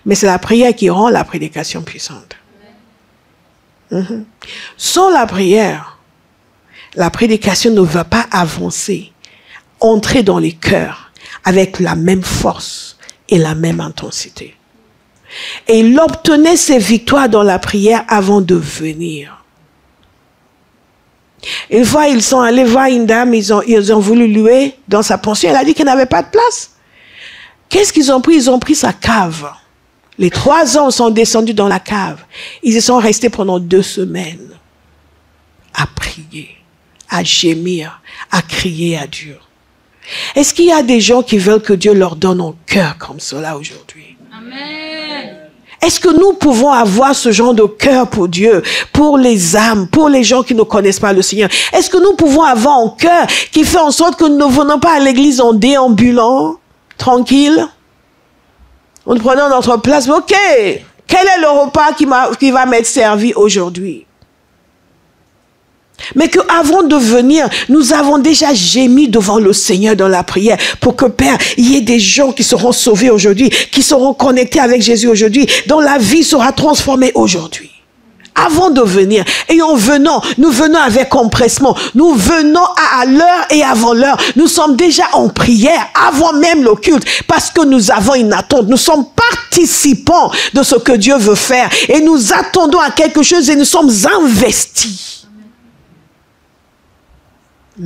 Mais c'est la prière qui rend la prédication puissante. Sans la prière, la prédication ne va pas avancer, entrer dans les cœurs avec la même force et la même intensité. Et il obtenait ses victoires dans la prière avant de venir. Une fois, ils sont allés voir une dame, ils ont voulu louer dans sa pension. Elle a dit qu'elle n'avait pas de place. Qu'est-ce qu'ils ont pris? Ils ont pris sa cave. Les 3 ans sont descendus dans la cave. Ils y sont restés pendant 2 semaines à prier, à gémir, à crier à Dieu. Est-ce qu'il y a des gens qui veulent que Dieu leur donne un cœur comme cela aujourd'hui? Amen. Est-ce que nous pouvons avoir ce genre de cœur pour Dieu, pour les âmes, pour les gens qui ne connaissent pas le Seigneur? Est-ce que nous pouvons avoir un cœur qui fait en sorte que nous ne venons pas à l'église en déambulant, tranquille, en prenant notre place? Ok, quel est le repas qui va m'être servi aujourd'hui? Mais qu'avant de venir, nous avons déjà gémi devant le Seigneur dans la prière pour que, Père, il y ait des gens qui seront sauvés aujourd'hui, qui seront connectés avec Jésus aujourd'hui, dont la vie sera transformée aujourd'hui. Avant de venir, et en venant, nous venons avec empressement, nous venons à l'heure et avant l'heure, nous sommes déjà en prière avant même le culte, parce que nous avons une attente, nous sommes participants de ce que Dieu veut faire, et nous attendons à quelque chose et nous sommes investis. C'est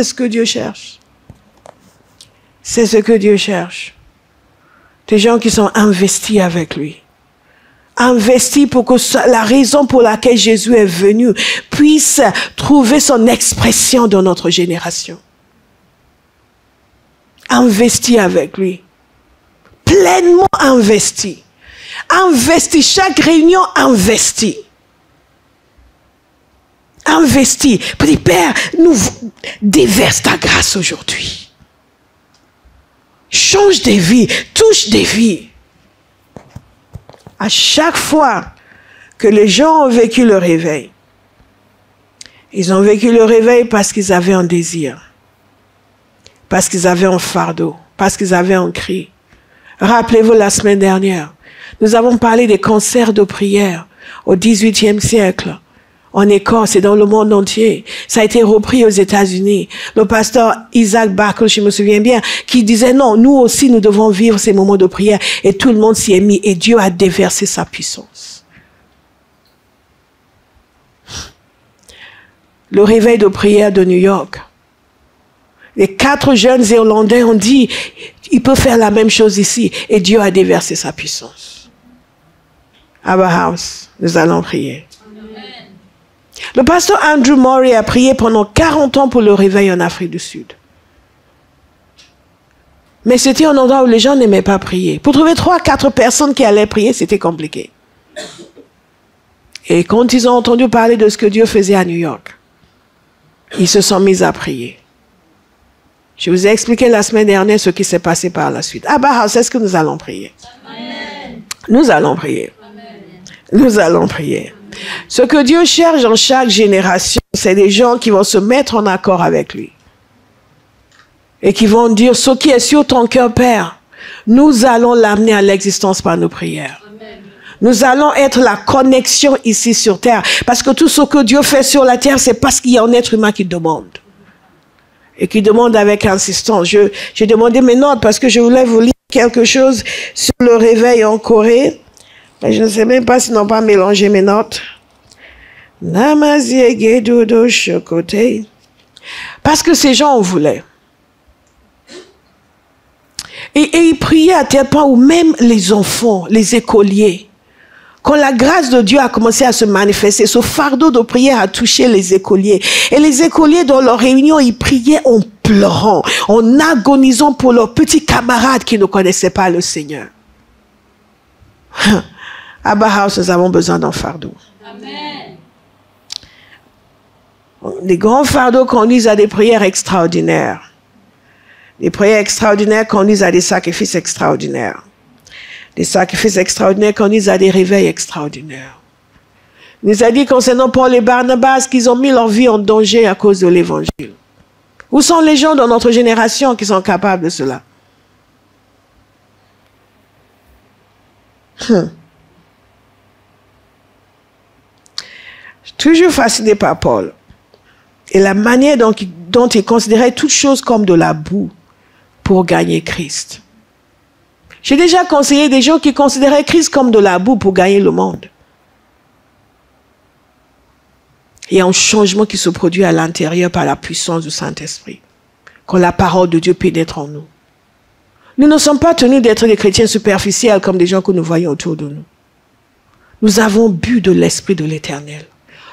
ce que Dieu cherche. C'est ce que Dieu cherche. Des gens qui sont investis avec lui. Investis pour que la raison pour laquelle Jésus est venu puisse trouver son expression dans notre génération. Investis avec lui. Pleinement investis. Investi, chaque réunion investi. Investi. Petit Père, nous déverse ta grâce aujourd'hui. Change des vies, touche des vies. À chaque fois que les gens ont vécu le réveil, ils ont vécu le réveil parce qu'ils avaient un désir, parce qu'ils avaient un fardeau, parce qu'ils avaient un cri. Rappelez-vous la semaine dernière, nous avons parlé des concerts de prière au XVIIIe siècle, en Écosse et dans le monde entier. Ça a été repris aux États-Unis. Le pasteur Isaac Barkle, je me souviens bien, qui disait non, nous aussi nous devons vivre ces moments de prière. Et tout le monde s'y est mis et Dieu a déversé sa puissance. Le réveil de prière de New York. Les 4 jeunes Irlandais ont dit, il peut faire la même chose ici. Et Dieu a déversé sa puissance. Abba House, nous allons prier. Amen. Le pasteur Andrew Murray a prié pendant 40 ans pour le réveil en Afrique du Sud. Mais c'était un endroit où les gens n'aimaient pas prier. Pour trouver 3-4 personnes qui allaient prier, c'était compliqué. Et quand ils ont entendu parler de ce que Dieu faisait à New York, ils se sont mis à prier. Je vous ai expliqué la semaine dernière ce qui s'est passé par la suite. Abba House, est-ce que nous allons prier? Amen. Nous allons prier. Nous allons prier. Ce que Dieu cherche dans chaque génération, c'est des gens qui vont se mettre en accord avec lui. Et qui vont dire, ce qui est sur ton cœur, Père, nous allons l'amener à l'existence par nos prières. Amen. Nous allons être la connexion ici sur terre. Parce que tout ce que Dieu fait sur la terre, c'est parce qu'il y a un être humain qui demande. Et qui demande avec insistance. J'ai demandé mes notes parce que je voulais vous lire quelque chose sur le réveil en Corée. Mais je ne sais même pas s'ils n'ont pas mélangé mes notes. Parce que ces gens en voulaient. Et ils priaient à tel point où même les enfants, les écoliers, quand la grâce de Dieu a commencé à se manifester, ce fardeau de prière a touché les écoliers. Et les écoliers, dans leur réunion, ils priaient en pleurant, en agonisant pour leurs petits camarades qui ne connaissaient pas le Seigneur. À Bauhaus, nous avons besoin d'un fardeau. Amen. Des grands fardeaux conduisent à des prières extraordinaires. Des prières extraordinaires conduisent à des sacrifices extraordinaires. Des sacrifices extraordinaires conduisent à des réveils extraordinaires. Il nous a dit concernant Paul et Barnabas qu'ils ont mis leur vie en danger à cause de l'évangile. Où sont les gens dans notre génération qui sont capables de cela? Je suis toujours fasciné par Paul. Et la manière dont il considérait toutes choses comme de la boue pour gagner Christ. J'ai déjà conseillé des gens qui considéraient Christ comme de la boue pour gagner le monde. Il y a un changement qui se produit à l'intérieur par la puissance du Saint-Esprit. Quand la parole de Dieu pénètre en nous. Nous ne sommes pas tenus d'être des chrétiens superficiels comme des gens que nous voyons autour de nous. Nous avons bu de l'Esprit de l'Éternel.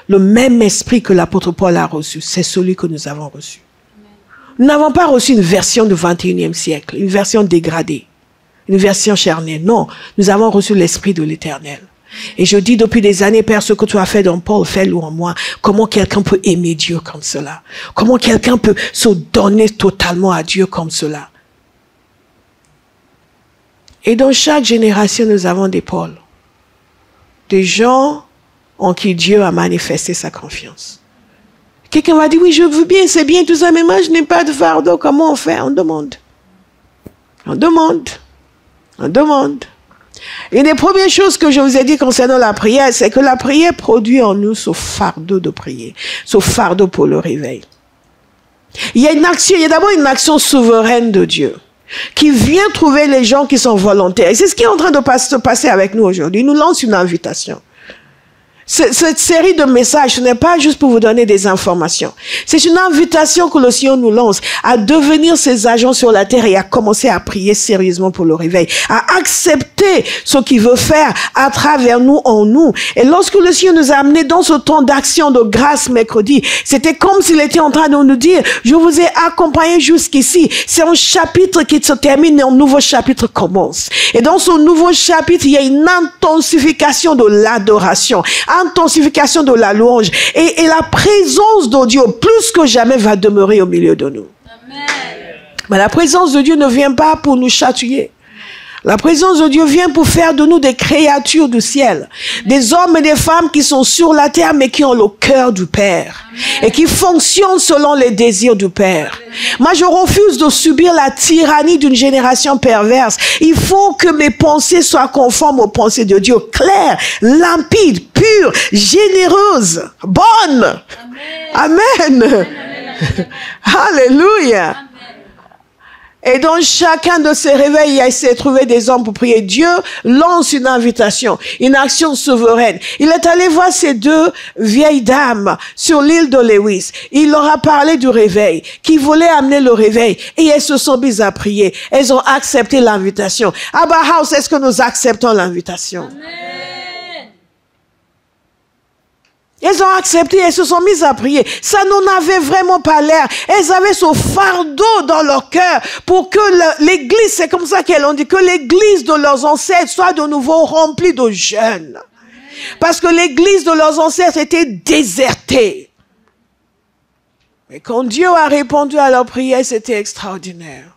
Le même esprit que l'apôtre Paul a reçu, c'est celui que nous avons reçu. Nous n'avons pas reçu une version du 21e siècle, une version dégradée. Une version charnelle. Non, nous avons reçu l'Esprit de l'Éternel. Et je dis depuis des années, Père, ce que tu as fait dans Paul, fais-le en moi. Comment quelqu'un peut aimer Dieu comme cela? Comment quelqu'un peut se donner totalement à Dieu comme cela? Et dans chaque génération, nous avons des Pauls. Des gens en qui Dieu a manifesté sa confiance. Quelqu'un va dire, oui, je veux bien, c'est bien tout ça, mais moi, je n'ai pas de fardeau. Comment on fait? On demande. On demande. On demande. Une des premières choses que je vous ai dit concernant la prière, c'est que la prière produit en nous ce fardeau de prier, ce fardeau pour le réveil. Il y a une action, il y a d'abord une action souveraine de Dieu qui vient trouver les gens qui sont volontaires. Et c'est ce qui est en train de se passer avec nous aujourd'hui. Il nous lance une invitation. Cette série de messages, ce n'est pas juste pour vous donner des informations. C'est une invitation que le Seigneur nous lance à devenir ses agents sur la terre et à commencer à prier sérieusement pour le réveil, à accepter ce qu'il veut faire à travers nous, en nous. Et lorsque le Seigneur nous a amenés dans ce temps d'action de grâce mercredi, c'était comme s'il était en train de nous dire, je vous ai accompagné jusqu'ici. C'est un chapitre qui se termine et un nouveau chapitre commence. Et dans ce nouveau chapitre, il y a une intensification de l'adoration, intensification de la louange et la présence de Dieu plus que jamais va demeurer au milieu de nous. Amen. Mais la présence de Dieu ne vient pas pour nous chatouiller. La présence de Dieu vient pour faire de nous des créatures du ciel. Des hommes et des femmes qui sont sur la terre mais qui ont le cœur du Père. Amen. Et qui fonctionnent selon les désirs du Père. Amen. Moi, je refuse de subir la tyrannie d'une génération perverse. Il faut que mes pensées soient conformes aux pensées de Dieu. Claires, limpides, pures, généreuses, bonnes. Amen. Amen. Amen. Alléluia. Amen. Et dans chacun de ces réveils, il a essayé de trouver des hommes pour prier. Dieu lance une invitation, une action souveraine. Il est allé voir ces deux vieilles dames sur l'île de Lewis. Il leur a parlé du réveil, qui voulait amener le réveil. Et elles se sont mises à prier. Elles ont accepté l'invitation. À Bauhaus, est-ce que nous acceptons l'invitation? Amen. Elles ont accepté, elles se sont mises à prier. Ça n'en avait vraiment pas l'air. Elles avaient ce fardeau dans leur cœur pour que l'église, c'est comme ça qu'elles ont dit, que l'église de leurs ancêtres soit de nouveau remplie de jeunes. Parce que l'église de leurs ancêtres était désertée. Mais quand Dieu a répondu à leur prière, c'était extraordinaire.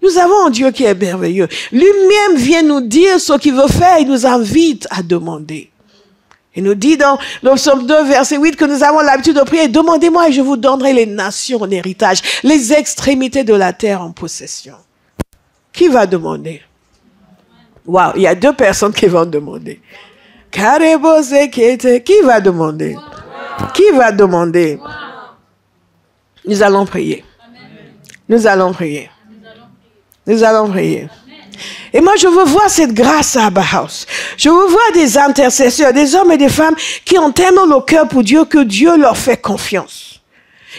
Nous avons un Dieu qui est merveilleux. Lui-même vient nous dire ce qu'il veut faire. Il nous invite à demander. Il nous dit dans le psaume 2, verset 8, que nous avons l'habitude de prier. Demandez-moi et je vous donnerai les nations en héritage, les extrémités de la terre en possession. Qui va demander? Waouh, il y a deux personnes qui vont demander. Qui va demander? Qui va demander? Nous allons prier. Nous allons prier. Nous allons prier. Et moi, je veux voir cette grâce à Abba House. Je veux voir des intercesseurs, des hommes et des femmes qui ont tellement le cœur pour Dieu que Dieu leur fait confiance.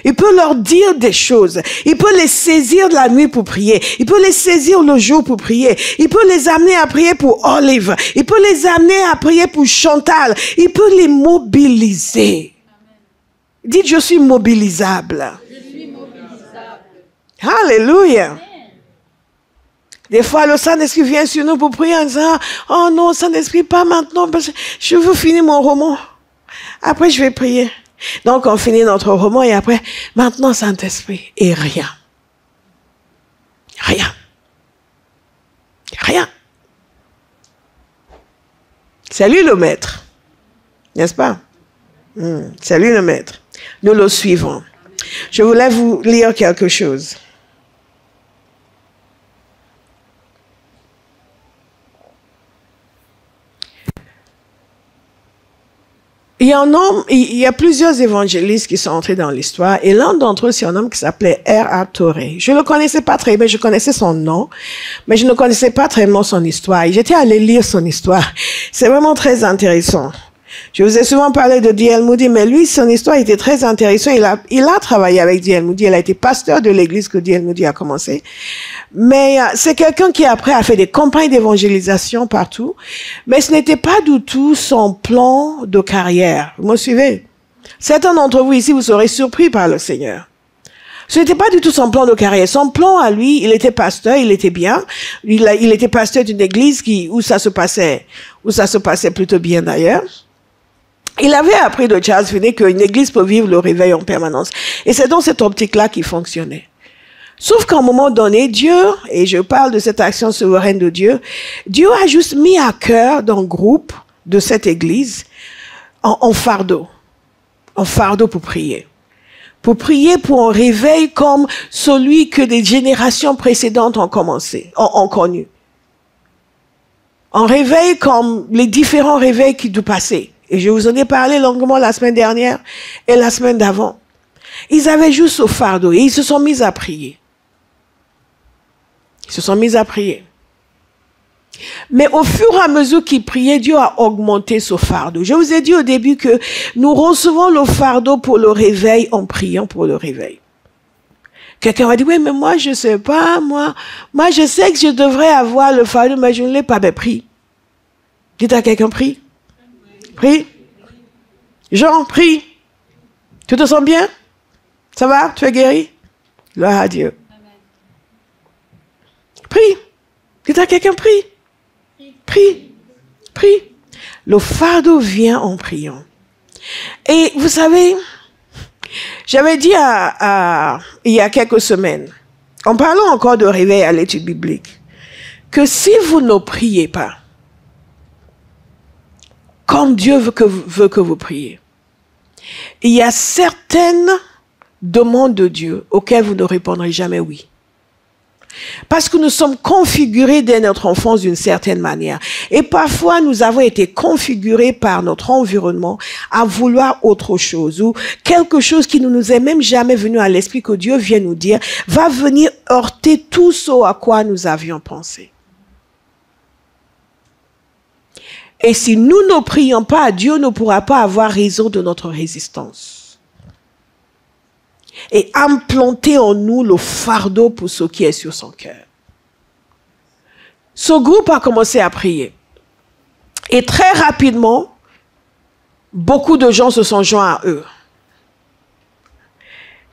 Il peut leur dire des choses. Il peut les saisir de la nuit pour prier. Il peut les saisir le jour pour prier. Il peut les amener à prier pour Olive. Il peut les amener à prier pour Chantal. Il peut les mobiliser. Dites, je suis mobilisable. Je suis mobilisable. Alléluia. Des fois, le Saint-Esprit vient sur nous pour prier en disant, oh non, Saint-Esprit, pas maintenant, parce que je veux finir mon roman. Après, je vais prier. Donc, on finit notre roman et après, maintenant, Saint-Esprit, et rien. Rien. Rien. C'est lui le maître. N'est-ce pas? C'est lui le maître. Nous le suivons. Je voulais vous lire quelque chose. Il y a plusieurs évangélistes qui sont entrés dans l'histoire et l'un d'entre eux, c'est un homme qui s'appelait R.A. Torrey. Je ne le connaissais pas très bien, je connaissais son nom, mais je ne connaissais pas très bien son histoire. Et j'étais allée lire son histoire. C'est vraiment très intéressant. Je vous ai souvent parlé de D.L. Moody, mais lui, son histoire était très intéressante. Il a travaillé avec D.L. Moody. Il a été pasteur de l'église que D.L. Moody a commencé. Mais c'est quelqu'un qui après a fait des campagnes d'évangélisation partout. Mais ce n'était pas du tout son plan de carrière. Vous me suivez? Certains d'entre vous ici, vous serez surpris par le Seigneur. Ce n'était pas du tout son plan de carrière. Son plan à lui, il était pasteur, il était bien. Il était pasteur d'une église où ça se passait plutôt bien d'ailleurs. Il avait appris de Charles Finney qu'une église peut vivre le réveil en permanence. Et c'est dans cette optique-là qu'il fonctionnait. Sauf qu'à un moment donné, Dieu, et je parle de cette action souveraine de Dieu, Dieu a juste mis à cœur dans le groupe de cette église en fardeau pour prier. Pour prier pour un réveil comme celui que des générations précédentes ont connu. Un réveil comme les différents réveils du passé. Et je vous en ai parlé longuement la semaine dernière et la semaine d'avant. Ils avaient juste ce fardeau et ils se sont mis à prier. Ils se sont mis à prier. Mais au fur et à mesure qu'ils priaient, Dieu a augmenté ce fardeau. Je vous ai dit au début que nous recevons le fardeau pour le réveil en priant pour le réveil. Quelqu'un va dire, oui, mais moi, je sais pas, moi, je sais que je devrais avoir le fardeau, mais je ne l'ai pas. Ben, prie. Dites à quelqu'un, prie. Prie. Jean, prie. Tu te sens bien? Ça va? Tu es guéri? Gloire à Dieu. Amen. Prie. Dites à quelqu'un, prie. Prie. Prie. Le fardeau vient en priant. Et vous savez, j'avais dit il y a quelques semaines, en parlant encore de réveil à l'étude biblique, que si vous ne priez pas, comme Dieu veut que vous priez, il y a certaines demandes de Dieu auxquelles vous ne répondrez jamais oui. Parce que nous sommes configurés dès notre enfance d'une certaine manière. Et parfois, nous avons été configurés par notre environnement à vouloir autre chose ou quelque chose qui ne nous est même jamais venu à l'esprit que Dieu vient nous dire va venir heurter tout ce à quoi nous avions pensé. Et si nous ne prions pas, Dieu ne pourra pas avoir raison de notre résistance. Et implanter en nous le fardeau pour ce qui est sur son cœur. Ce groupe a commencé à prier. Et très rapidement, beaucoup de gens se sont joints à eux.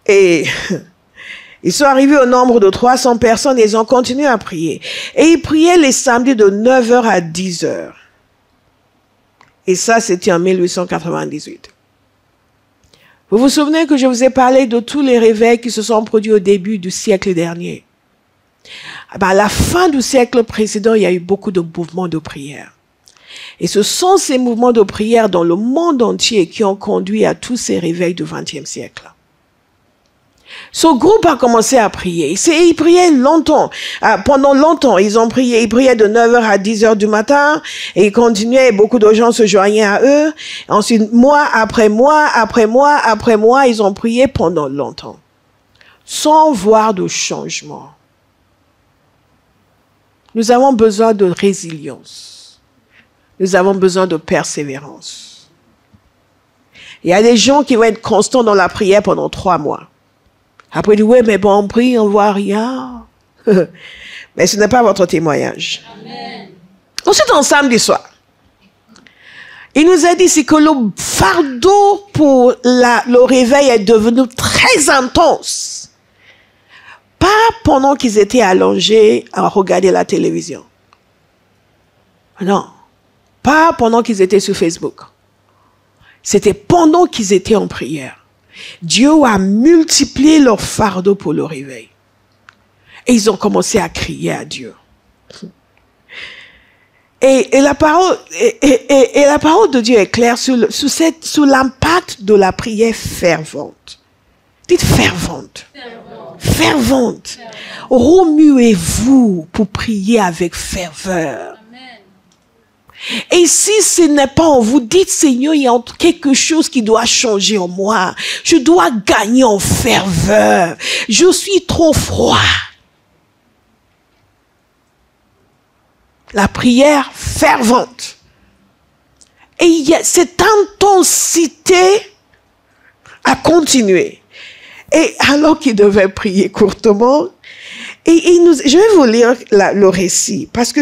Et ils sont arrivés au nombre de 300 personnes et ils ont continué à prier. Et ils priaient les samedis de 9h à 10h. Et ça, c'était en 1898. Vous vous souvenez que je vous ai parlé de tous les réveils qui se sont produits au début du siècle dernier? À la fin du siècle précédent, il y a eu beaucoup de mouvements de prière. Et ce sont ces mouvements de prière dans le monde entier qui ont conduit à tous ces réveils du XXe siècle. Ce groupe a commencé à prier. Ils priaient longtemps. Pendant longtemps, ils ont prié. Ils priaient de 9h à 10h du matin. Et ils continuaient. Beaucoup de gens se joignaient à eux. Ensuite, mois après mois, après mois, après mois, ils ont prié pendant longtemps. Sans voir de changement. Nous avons besoin de résilience. Nous avons besoin de persévérance. Il y a des gens qui vont être constants dans la prière pendant 3 mois. Après, ils disent, oui, mais bon, on prie, on ne voit rien. Mais ce n'est pas votre témoignage. Amen. Ensuite, en samedi soir, il nous a dit c'est que le fardeau pour le réveil est devenu très intense. Pas pendant qu'ils étaient allongés à regarder la télévision. Non. Pas pendant qu'ils étaient sur Facebook. C'était pendant qu'ils étaient en prière. Dieu a multiplié leur fardeau pour le réveil. Et ils ont commencé à crier à Dieu. Et la parole de Dieu est claire sur l'impact de la prière fervente. Dites fervente. Fervente. Remuez-vous pour prier avec ferveur. Et si ce n'est pas en vous, dites Seigneur, il y a quelque chose qui doit changer en moi. Je dois gagner en ferveur. Je suis trop froid. La prière fervente. Et il y a cette intensité à continuer. Et alors qu'il devait prier courtement, je vais vous lire le récit, parce que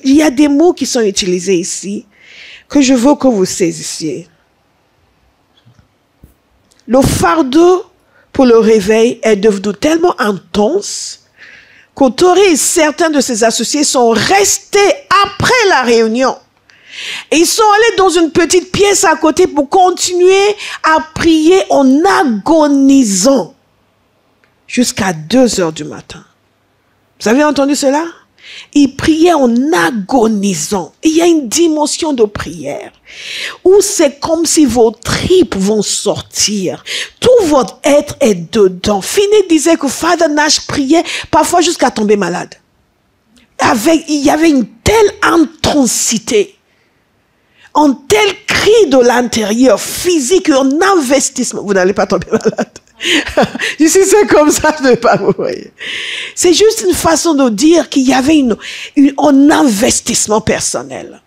il y a des mots qui sont utilisés ici, que je veux que vous saisissiez. Le fardeau pour le réveil est devenu tellement intense qu'Autoré et certains de ses associés sont restés après la réunion. Et ils sont allés dans une petite pièce à côté pour continuer à prier en agonisant jusqu'à 2h du matin. Vous avez entendu cela? Ils priaient en agonisant. Il y a une dimension de prière où c'est comme si vos tripes vont sortir. Tout votre être est dedans. Finney disait que Father Nash priait parfois jusqu'à tomber malade. Il y avait une telle intensité, un tel cri de l'intérieur, physique, un investissement. Vous n'allez pas tomber malade. Si c'est comme ça, je ne vais pas vous voyez. C'est juste une façon de dire qu'il y avait un investissement personnel.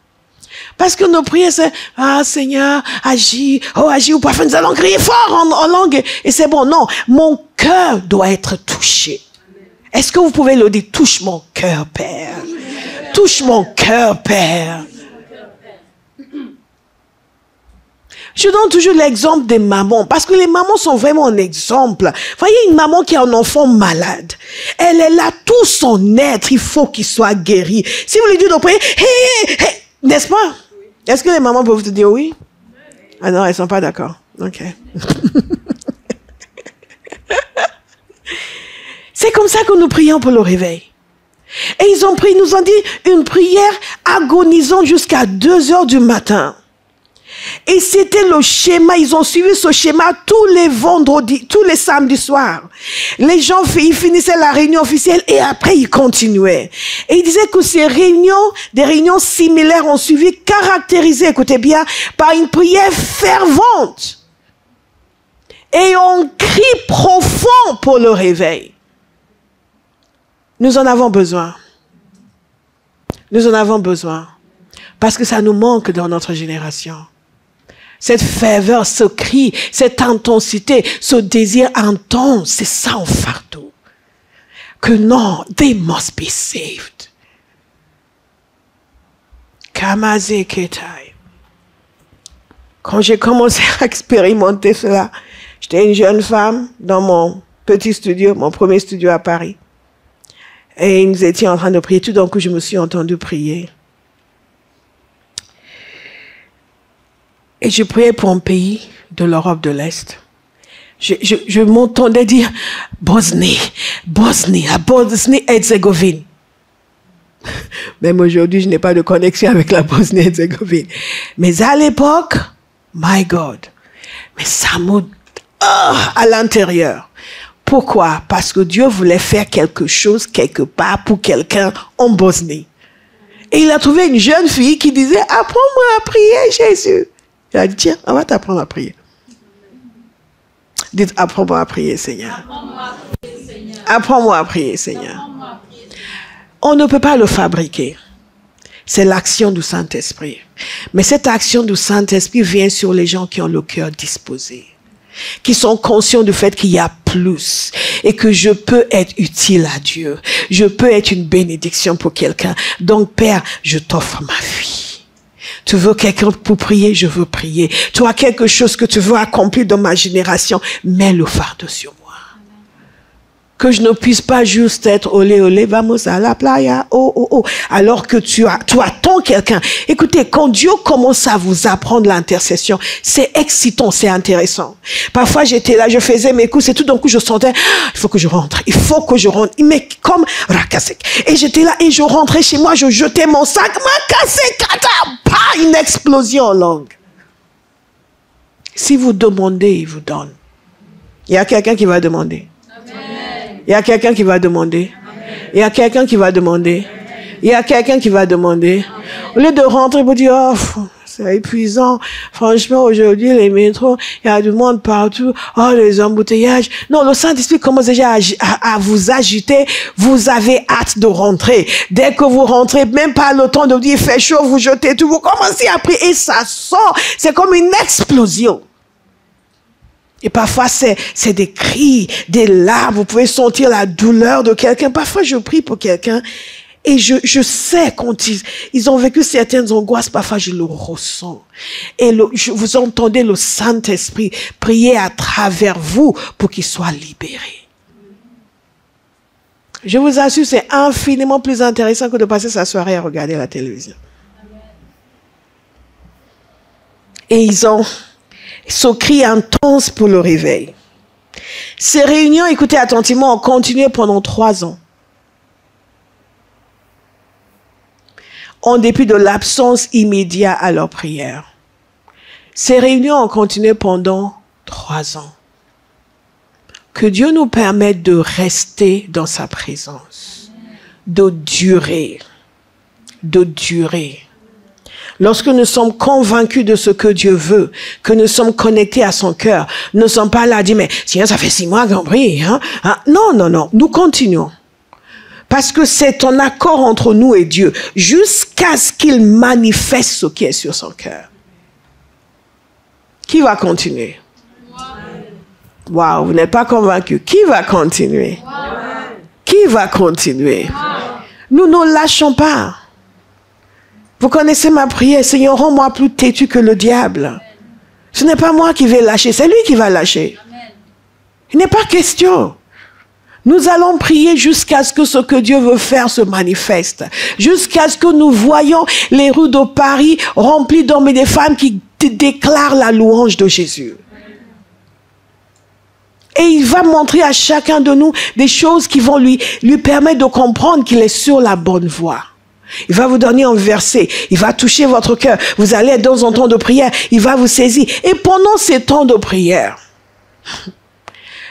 Parce que nos prières, c'est « Ah Seigneur, agis, oh agis, ou parfois nous allons crier fort en langue. » Et c'est bon, non, mon cœur doit être touché. Est-ce que vous pouvez le dire? Touche mon cœur, Père. Touche mon cœur, Père. Je donne toujours l'exemple des mamans, parce que les mamans sont vraiment un exemple. Voyez une maman qui a un enfant malade. Elle est là, tout son être, il faut qu'il soit guéri. Si vous lui dites de prier, n'est-ce pas? Est-ce que les mamans peuvent te dire oui? Ah non, elles ne sont pas d'accord. Ok. C'est comme ça que nous prions pour le réveil. Et ils ont prié, nous ont dit une prière agonisant jusqu'à 2h du matin. Et c'était le schéma, ils ont suivi ce schéma tous les vendredis, tous les samedis soirs. Les gens, ils finissaient la réunion officielle et après ils continuaient. Et ils disaient que ces réunions, des réunions similaires ont suivi, caractérisées, écoutez bien, par une prière fervente. Et un cri profond pour le réveil. Nous en avons besoin. Nous en avons besoin. Parce que ça nous manque dans notre génération. Cette ferveur, ce cri, cette intensité, ce désir intense, c'est ça un fardeau. Que non, they must be saved. Kamaze Ketai. Quand j'ai commencé à expérimenter cela, j'étais une jeune femme dans mon petit studio, mon premier studio à Paris. Et nous étions en train de prier. Tout d'un coup, je me suis entendue prier. Et je priais pour un pays de l'Europe de l'Est. Je m'entendais dire Bosnie-Herzégovine. Même aujourd'hui, je n'ai pas de connexion avec la Bosnie-Herzégovine. Mais à l'époque, my God, mais ça me... à l'intérieur. Pourquoi? Parce que Dieu voulait faire quelque chose quelque part pour quelqu'un en Bosnie. Et il a trouvé une jeune fille qui disait, apprends-moi à prier, Jésus. Il a dit, tiens, on va t'apprendre à prier. Dites, apprends-moi à prier, Seigneur. Apprends-moi à prier, Seigneur. On ne peut pas le fabriquer. C'est l'action du Saint-Esprit. Mais cette action du Saint-Esprit vient sur les gens qui ont le cœur disposé, qui sont conscients du fait qu'il y a plus et que je peux être utile à Dieu. Je peux être une bénédiction pour quelqu'un. Donc, Père, je t'offre ma vie. Tu veux quelqu'un pour prier? Je veux prier. Tu as quelque chose que tu veux accomplir dans ma génération? Mets le fardeau sur moi. Que je ne puisse pas juste être olé, olé, vamos à la playa, oh, oh, oh. Alors que tu attends quelqu'un. Écoutez, quand Dieu commence à vous apprendre l'intercession, c'est excitant, c'est intéressant. Parfois, j'étais là, je faisais mes courses et tout d'un coup, je sentais, il faut que je rentre. Mais comme Rakasek. Et j'étais là et je rentrais chez moi, je jetais mon sac, pas une explosion en langue. Si vous demandez, il vous donne. Il y a quelqu'un qui va demander. Il y a quelqu'un qui va demander. Il y a quelqu'un qui va demander. Il y a quelqu'un qui va demander. Au lieu de rentrer pour dire, oh, c'est épuisant. Franchement, aujourd'hui, les métros, il y a du monde partout. Oh, les embouteillages. Non, le Saint-Esprit commence déjà à vous agiter. Vous avez hâte de rentrer. Dès que vous rentrez, même pas le temps de dire, il fait chaud, vous jetez tout. Vous commencez à prier et ça sort. C'est comme une explosion. Et parfois, c'est des cris, des larmes. Vous pouvez sentir la douleur de quelqu'un. Parfois, je prie pour quelqu'un et je sais quand ils ont vécu certaines angoisses, parfois je le ressens. Et vous entendez le Saint-Esprit prier à travers vous pour qu'il soit libéré. Je vous assure, c'est infiniment plus intéressant que de passer sa soirée à regarder la télévision. Et ils ont ce cri intense pour le réveil. Ces réunions, écoutez attentivement, ont continué pendant 3 ans. En dépit de l'absence immédiate à leur prière. Ces réunions ont continué pendant 3 ans. Que Dieu nous permette de rester dans sa présence. De durer. De durer. Lorsque nous sommes convaincus de ce que Dieu veut, que nous sommes connectés à son cœur, nous ne sommes pas là à dire, mais Seigneur, ça fait 6 mois qu'on prie. Hein? Non, non, non. Nous continuons. Parce que c'est un accord entre nous et Dieu, jusqu'à ce qu'il manifeste ce qui est sur son cœur. Qui va continuer? Waouh, vous n'êtes pas convaincus. Qui va continuer? Qui va continuer? Nous ne lâchons pas. Vous connaissez ma prière, Seigneur, rends-moi plus têtu que le diable. Ce n'est pas moi qui vais lâcher, c'est lui qui va lâcher. Il n'est pas question. Nous allons prier jusqu'à ce que Dieu veut faire se manifeste. Jusqu'à ce que nous voyons les rues de Paris remplies d'hommes et de femmes qui déclarent la louange de Jésus. Et il va montrer à chacun de nous des choses qui vont lui permettre de comprendre qu'il est sur la bonne voie. Il va vous donner un verset, il va toucher votre cœur, vous allez être dans un temps de prière, il va vous saisir. Et pendant ces temps de prière,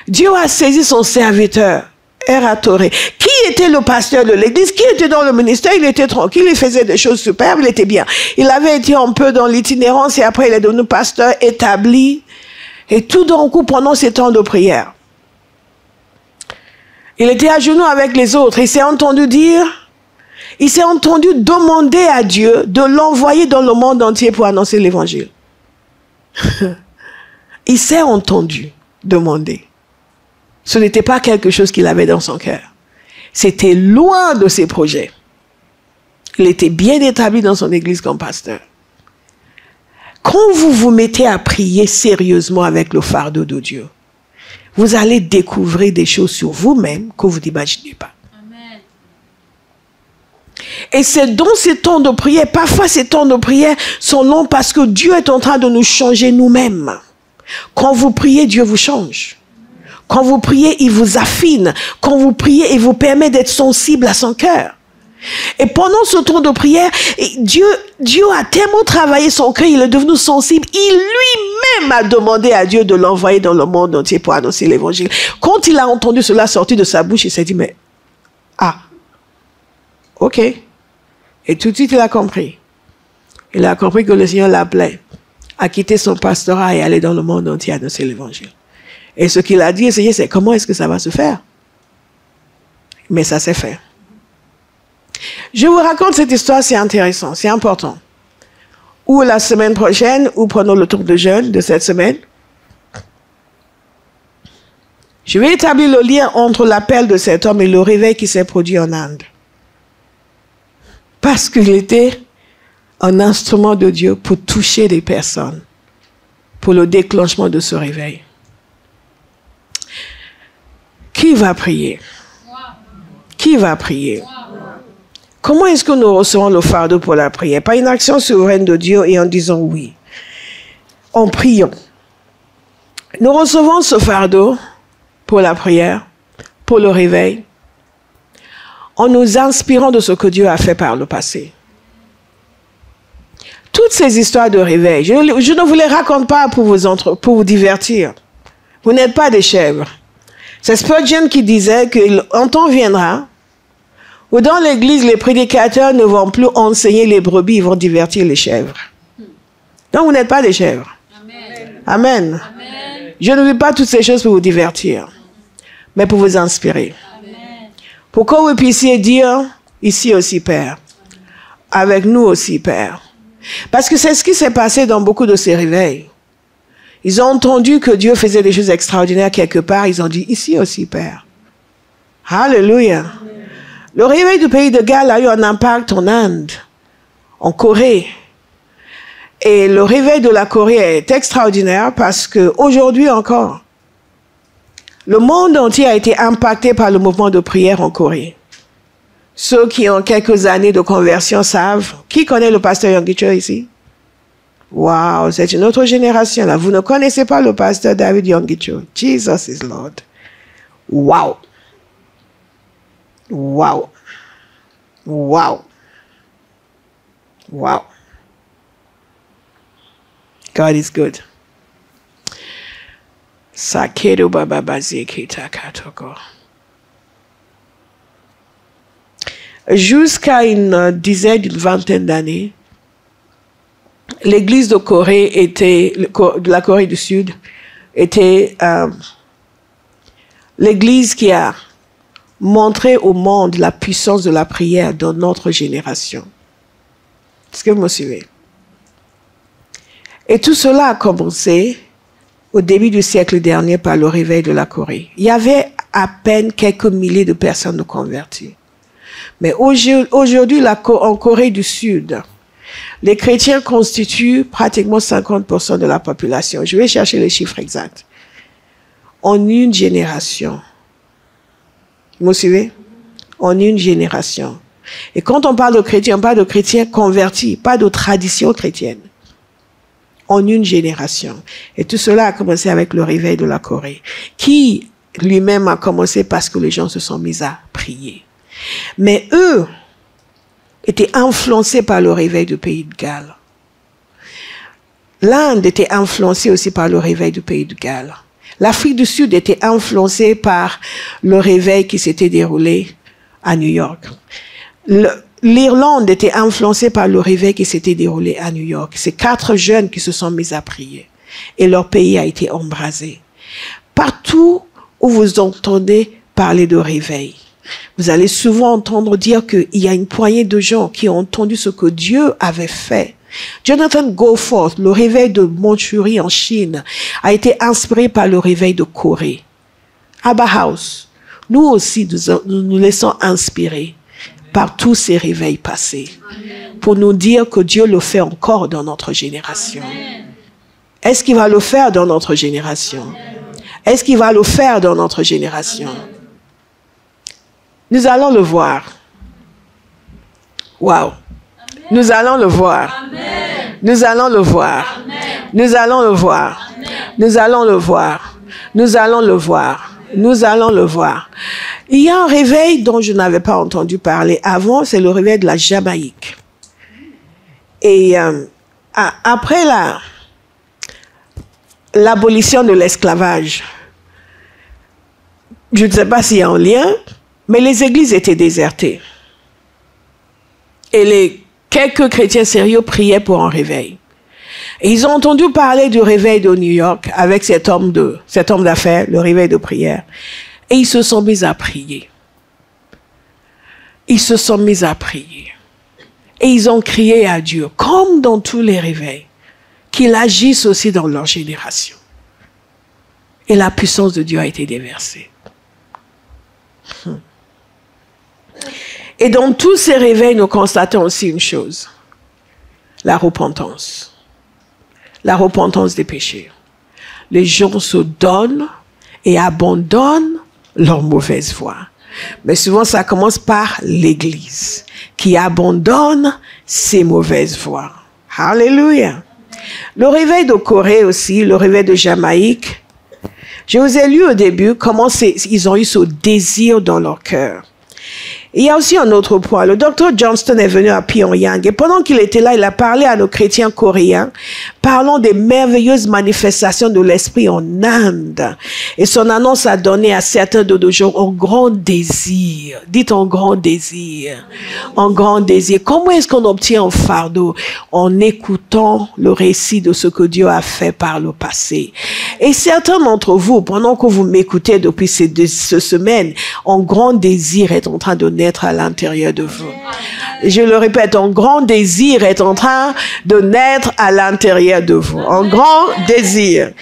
Dieu a saisi son serviteur, Eratoré, qui était le pasteur de l'église, qui était dans le ministère, il était tranquille, il faisait des choses superbes, il était bien. Il avait été un peu dans l'itinérance et après il est devenu pasteur établi. Et tout d'un coup, pendant ces temps de prière, il était à genoux avec les autres, il s'est entendu demander à Dieu de l'envoyer dans le monde entier pour annoncer l'évangile. Il s'est entendu demander. Ce n'était pas quelque chose qu'il avait dans son cœur. C'était loin de ses projets. Il était bien établi dans son église comme pasteur. Quand vous vous mettez à prier sérieusement avec le fardeau de Dieu, vous allez découvrir des choses sur vous-même que vous n'imaginez pas. Amen. Et c'est dans ces temps de prière, parfois ces temps de prière sont longs parce que Dieu est en train de nous changer nous-mêmes. Quand vous priez, Dieu vous change. Quand vous priez, il vous affine. Quand vous priez, il vous permet d'être sensible à son cœur. Et pendant ce temps de prière, Dieu a tellement travaillé son cœur, il est devenu sensible. Il lui-même a demandé à Dieu de l'envoyer dans le monde entier pour annoncer l'évangile. Quand il a entendu cela sortir de sa bouche, il s'est dit, mais, ok. Et tout de suite, il a compris. Il a compris que le Seigneur l'appelait à quitter son pastorat et aller dans le monde entier annoncer l'évangile. Et ce qu'il a dit, c'est comment est-ce que ça va se faire? Mais ça s'est fait. Je vous raconte cette histoire, c'est intéressant, c'est important. Ou la semaine prochaine, ou prenons le tour de jeûne de cette semaine. Je vais établir le lien entre l'appel de cet homme et le réveil qui s'est produit en Inde. Parce qu'il était un instrument de Dieu pour toucher des personnes, pour le déclenchement de ce réveil. Qui va prier? Qui va prier? Comment est-ce que nous recevons le fardeau pour la prière? Par une action souveraine de Dieu et en disant oui. En priant. Nous recevons ce fardeau pour la prière, pour le réveil, en nous inspirant de ce que Dieu a fait par le passé. Toutes ces histoires de réveil, je ne vous les raconte pas pour vous divertir. Vous n'êtes pas des chèvres. C'est Spurgeon qui disait qu'un temps viendra où dans l'église, les prédicateurs ne vont plus enseigner les brebis, ils vont divertir les chèvres. Donc, vous n'êtes pas des chèvres. Amen. Amen. Amen. Je ne dis pas toutes ces choses pour vous divertir, mais pour vous inspirer. Amen. Pour que vous puissiez dire, ici aussi, Père. Avec nous aussi, Père. Parce que c'est ce qui s'est passé dans beaucoup de ces réveils. Ils ont entendu que Dieu faisait des choses extraordinaires quelque part. Ils ont dit, ici aussi, Père. Alléluia. Amen. Le réveil du pays de Galles a eu un impact en Inde, en Corée. Et le réveil de la Corée est extraordinaire parce qu'aujourd'hui encore, le monde entier a été impacté par le mouvement de prière en Corée. Ceux qui ont quelques années de conversion savent. Qui connaît le pasteur Yonggi Cho ici? Wow, c'est une autre génération là. Vous ne connaissez pas le pasteur David Yonggi Cho. Jesus is Lord. Wow. Wow. Wow. Wow. God is good. Sakedo baba bazeke takatoko. Jusqu'à une dizaine, une vingtaine d'années, l'église de Corée de la Corée du Sud était l'église qui a montré au monde la puissance de la prière dans notre génération. Est-ce que vous me suivez? Et tout cela a commencé au début du siècle dernier par le réveil de la Corée. Il y avait à peine quelques milliers de personnes converties. Mais aujourd'hui, en Corée du Sud, les chrétiens constituent pratiquement 50% de la population. Je vais chercher les chiffres exacts. En une génération. Vous me suivez? En une génération. Et quand on parle de chrétiens convertis, pas de tradition chrétienne. En une génération. Et tout cela a commencé avec le réveil de la Corée, qui lui-même a commencé parce que les gens se sont mis à prier. Mais eux étaient influencés par le réveil du pays de Galles. L'Inde était influencée aussi par le réveil du pays de Galles. L'Afrique du Sud était influencée par le réveil qui s'était déroulé à New York. L'Irlande était influencée par le réveil qui s'était déroulé à New York. C'est 4 jeunes qui se sont mis à prier. Et leur pays a été embrasé. Partout où vous entendez parler de réveil, vous allez souvent entendre dire qu'il y a une poignée de gens qui ont entendu ce que Dieu avait fait. Jonathan Goforth, le réveil de Mandchourie en Chine, a été inspiré par le réveil de Corée. Abba House, nous aussi, nous laissons inspirer par tous ces réveils passés. Amen. Pour nous dire que Dieu le fait encore dans notre génération. Est-ce qu'il va le faire dans notre génération? Est-ce qu'il va le faire dans notre génération? Nous allons le voir. Wow. Nous allons le voir. Amen. Nous allons le voir. Amen. Nous allons le voir. Amen. Nous allons le voir. Nous allons le voir. Nous allons le voir. Il y a un réveil dont je n'avais pas entendu parler avant, c'est le réveil de la Jamaïque. Et après l'abolition de l'esclavage, je ne sais pas s'il y a un lien, mais les églises étaient désertées. Et les quelques chrétiens sérieux priaient pour un réveil. Et ils ont entendu parler du réveil de New York avec cet homme d'affaires, le réveil de prière. Et ils se sont mis à prier. Ils se sont mis à prier. Et ils ont crié à Dieu, comme dans tous les réveils, qu'il agisse aussi dans leur génération. Et la puissance de Dieu a été déversée. Et dans tous ces réveils, nous constatons aussi une chose. La repentance. La repentance des péchés. Les gens se donnent et abandonnent leur mauvaise voie. Mais souvent, ça commence par l'Église qui abandonne ses mauvaises voies. Alléluia. Le réveil de Corée aussi, le réveil de Jamaïque. Je vous ai lu au début comment ils ont eu ce désir dans leur cœur. Il y a aussi un autre point. Le docteur Johnston est venu à Pyongyang et pendant qu'il était là, il a parlé à nos chrétiens coréens, parlant des merveilleuses manifestations de l'esprit en Inde. Et son annonce a donné à certains de nos jours un grand désir. Dites un grand désir. Un grand désir. Comment est-ce qu'on obtient un fardeau? En écoutant le récit de ce que Dieu a fait par le passé. Et certains d'entre vous, pendant que vous m'écoutez depuis ces semaines, un grand désir est en train de naître à l'intérieur de vous. Je le répète, un grand désir est en train de naître à l'intérieur de vous. Un grand désir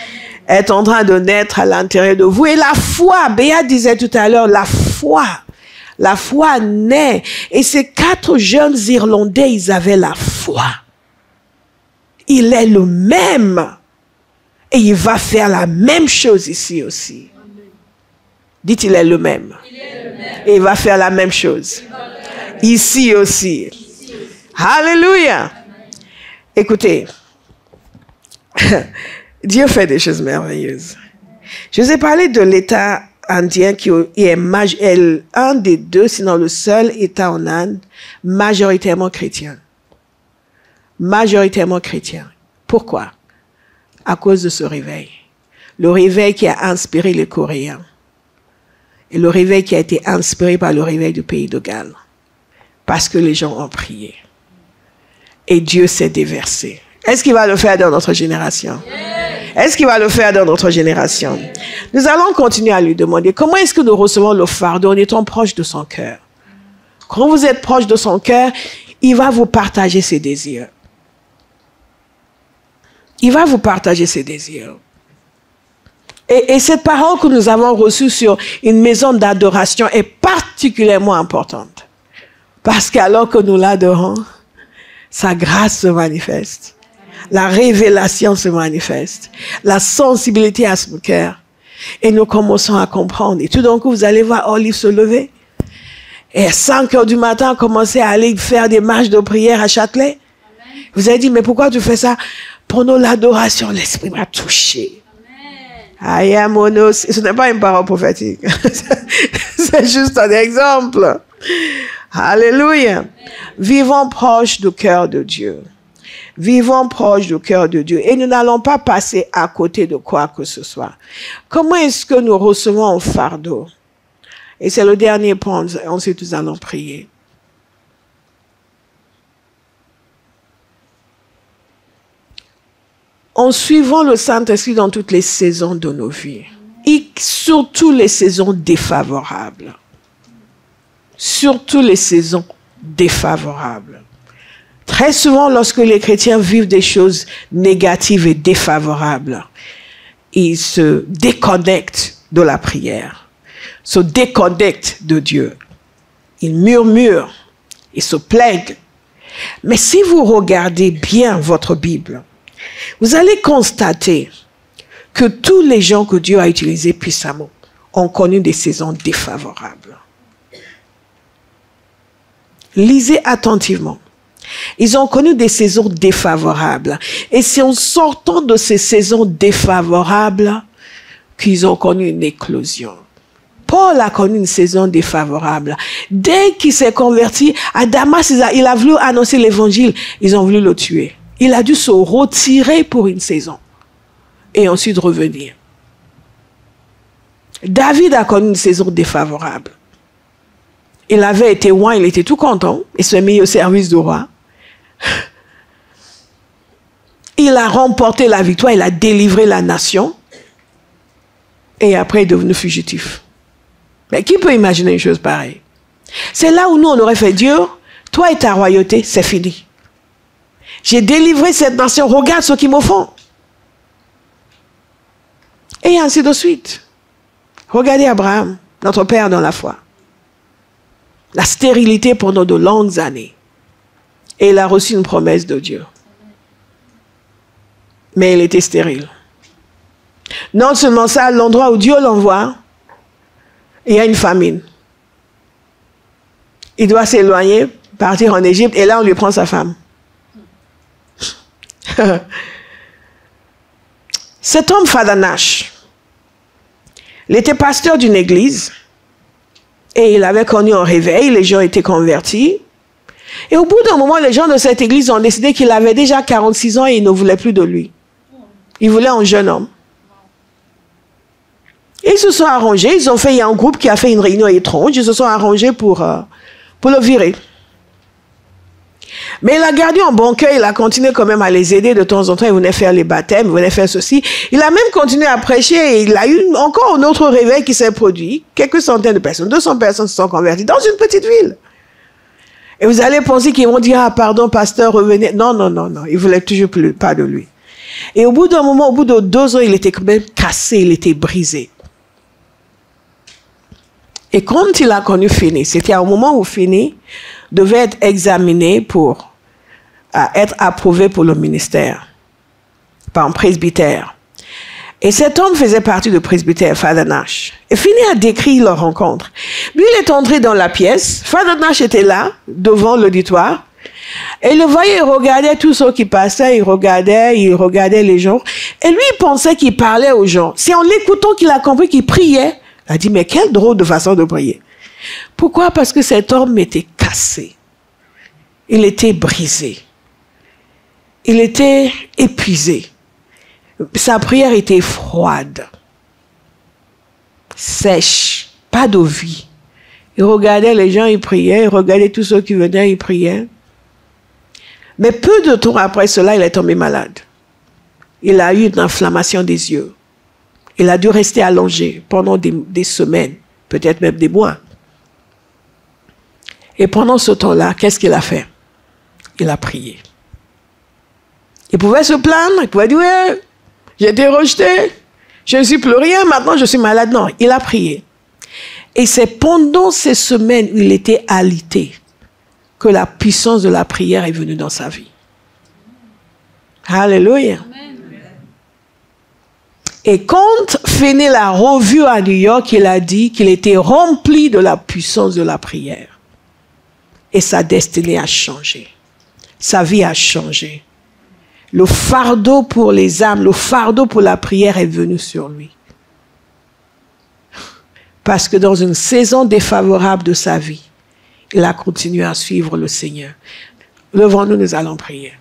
est en train de naître à l'intérieur de vous. Et la foi, Béa disait tout à l'heure, la foi naît. Et ces 4 jeunes Irlandais, ils avaient la foi. Il est le même. Et il va faire la même chose ici aussi. Dites, il est le même. Et il va faire la même chose. Ici aussi. Alléluia. Écoutez, Dieu fait des choses merveilleuses. Je vous ai parlé de l'État indien qui est un des 2, sinon le seul État en Inde, majoritairement chrétien. Majoritairement chrétien. Pourquoi? À cause de ce réveil. Le réveil qui a inspiré les Coréens. Et le réveil qui a été inspiré par le réveil du pays de Galles. Parce que les gens ont prié. Et Dieu s'est déversé. Est-ce qu'il va le faire dans notre génération? Est-ce qu'il va le faire dans notre génération? Nous allons continuer à lui demander comment est-ce que nous recevons le fardeau en étant proche de son cœur. Quand vous êtes proche de son cœur, il va vous partager ses désirs. Il va vous partager ses désirs. Et cette parole que nous avons reçue sur une maison d'adoration est particulièrement importante. Parce qu'alors que nous l'adorons, sa grâce se manifeste. La révélation se manifeste. La sensibilité à son cœur. Et nous commençons à comprendre. Et tout d'un coup, vous allez voir Olive se lever. Et à 5 heures du matin, commencer à aller faire des marches de prière à Châtelet. Vous avez dit, mais pourquoi tu fais ça? Pendant l'adoration, l'Esprit m'a touché. Ce n'est pas une parole prophétique. C'est juste un exemple. Alléluia. Vivons proche du cœur de Dieu. Vivons proche du cœur de Dieu. Et nous n'allons pas passer à côté de quoi que ce soit. Comment est-ce que nous recevons un fardeau? Et c'est le dernier point. Ensuite, nous allons prier. En suivant le Saint-Esprit dans toutes les saisons de nos vies. Et surtout les saisons défavorables. Surtout les saisons défavorables. Très souvent, lorsque les chrétiens vivent des choses négatives et défavorables, ils se déconnectent de la prière, se déconnectent de Dieu. Ils murmurent, ils se plaignent. Mais si vous regardez bien votre Bible, vous allez constater que tous les gens que Dieu a utilisés puissamment ont connu des saisons défavorables. Lisez attentivement. Ils ont connu des saisons défavorables. Et c'est en sortant de ces saisons défavorables qu'ils ont connu une éclosion. Paul a connu une saison défavorable. Dès qu'il s'est converti, à Damas, il a voulu annoncer l'évangile. Ils ont voulu le tuer. Il a dû se retirer pour une saison. Et ensuite revenir. David a connu une saison défavorable. Il avait été roi, il était tout content. Il s'est mis au service du roi. Il a remporté la victoire, il a délivré la nation. Et après, il est devenu fugitif. Mais qui peut imaginer une chose pareille? C'est là où nous, on aurait fait Dieu, toi et ta royauté, c'est fini. J'ai délivré cette nation, regarde ce qu'ils me font. Et ainsi de suite. Regardez Abraham, notre père dans la foi. La stérilité pendant de longues années. Et il a reçu une promesse de Dieu. Mais il était stérile. Non seulement ça, l'endroit où Dieu l'envoie, il y a une famine. Il doit s'éloigner, partir en Égypte, et là on lui prend sa femme. Cet homme Fadanash, il était pasteur d'une église, et il avait connu un réveil, les gens étaient convertis. Et au bout d'un moment, les gens de cette église ont décidé qu'il avait déjà 46 ans et ils ne voulaient plus de lui. Ils voulaient un jeune homme. Ils se sont arrangés, il y a un groupe qui a fait une réunion étrange, ils se sont arrangés pour le virer. Mais il a gardé un bon cœur, il a continué quand même à les aider de temps en temps, il venait faire les baptêmes, il venait faire ceci. Il a même continué à prêcher et il a eu encore un autre réveil qui s'est produit. Quelques centaines de personnes, 200 personnes se sont converties dans une petite ville. Et vous allez penser qu'ils vont dire, ah pardon pasteur, revenez. Non, non, non, non, ils ne voulaient toujours plus, pas de lui. Et au bout d'un moment, au bout de 2 ans, il était quand même cassé, il était brisé. Et quand il a connu Finney, c'était au moment où Finney devait être examiné pour être approuvé pour le ministère par un presbytère. Et cet homme faisait partie du presbytère Fadanash. Et Finney a décrit leur rencontre. Lui, il est entré dans la pièce. Fadanash était là, devant l'auditoire. Et il le voyait, il regardait tous ceux qui passaient, il regardait les gens. Et lui, il pensait qu'il parlait aux gens. C'est en l'écoutant qu'il a compris qu'il priait. Il a dit, mais quelle drôle de façon de prier. Pourquoi? Parce que cet homme était cassé. Il était brisé. Il était épuisé. Sa prière était froide, sèche, pas de vie. Il regardait les gens, il priait, il regardait tous ceux qui venaient, il priait. Mais peu de temps après cela, il est tombé malade. Il a eu une inflammation des yeux. Il a dû rester allongé pendant des semaines, peut-être même des mois. Et pendant ce temps-là, qu'est-ce qu'il a fait? Il a prié. Il pouvait se plaindre, il pouvait dire, ouais, j'ai été rejeté, je ne suis plus rien, maintenant je suis malade. Non, il a prié. Et c'est pendant ces semaines où il était alité que la puissance de la prière est venue dans sa vie. Alléluia. Amen. Et quand Finney l'a revu à New York, il a dit qu'il était rempli de la puissance de la prière. Et sa destinée a changé. Sa vie a changé. Le fardeau pour les âmes, le fardeau pour la prière est venu sur lui. Parce que dans une saison défavorable de sa vie, il a continué à suivre le Seigneur. Levons-nous, nous allons prier.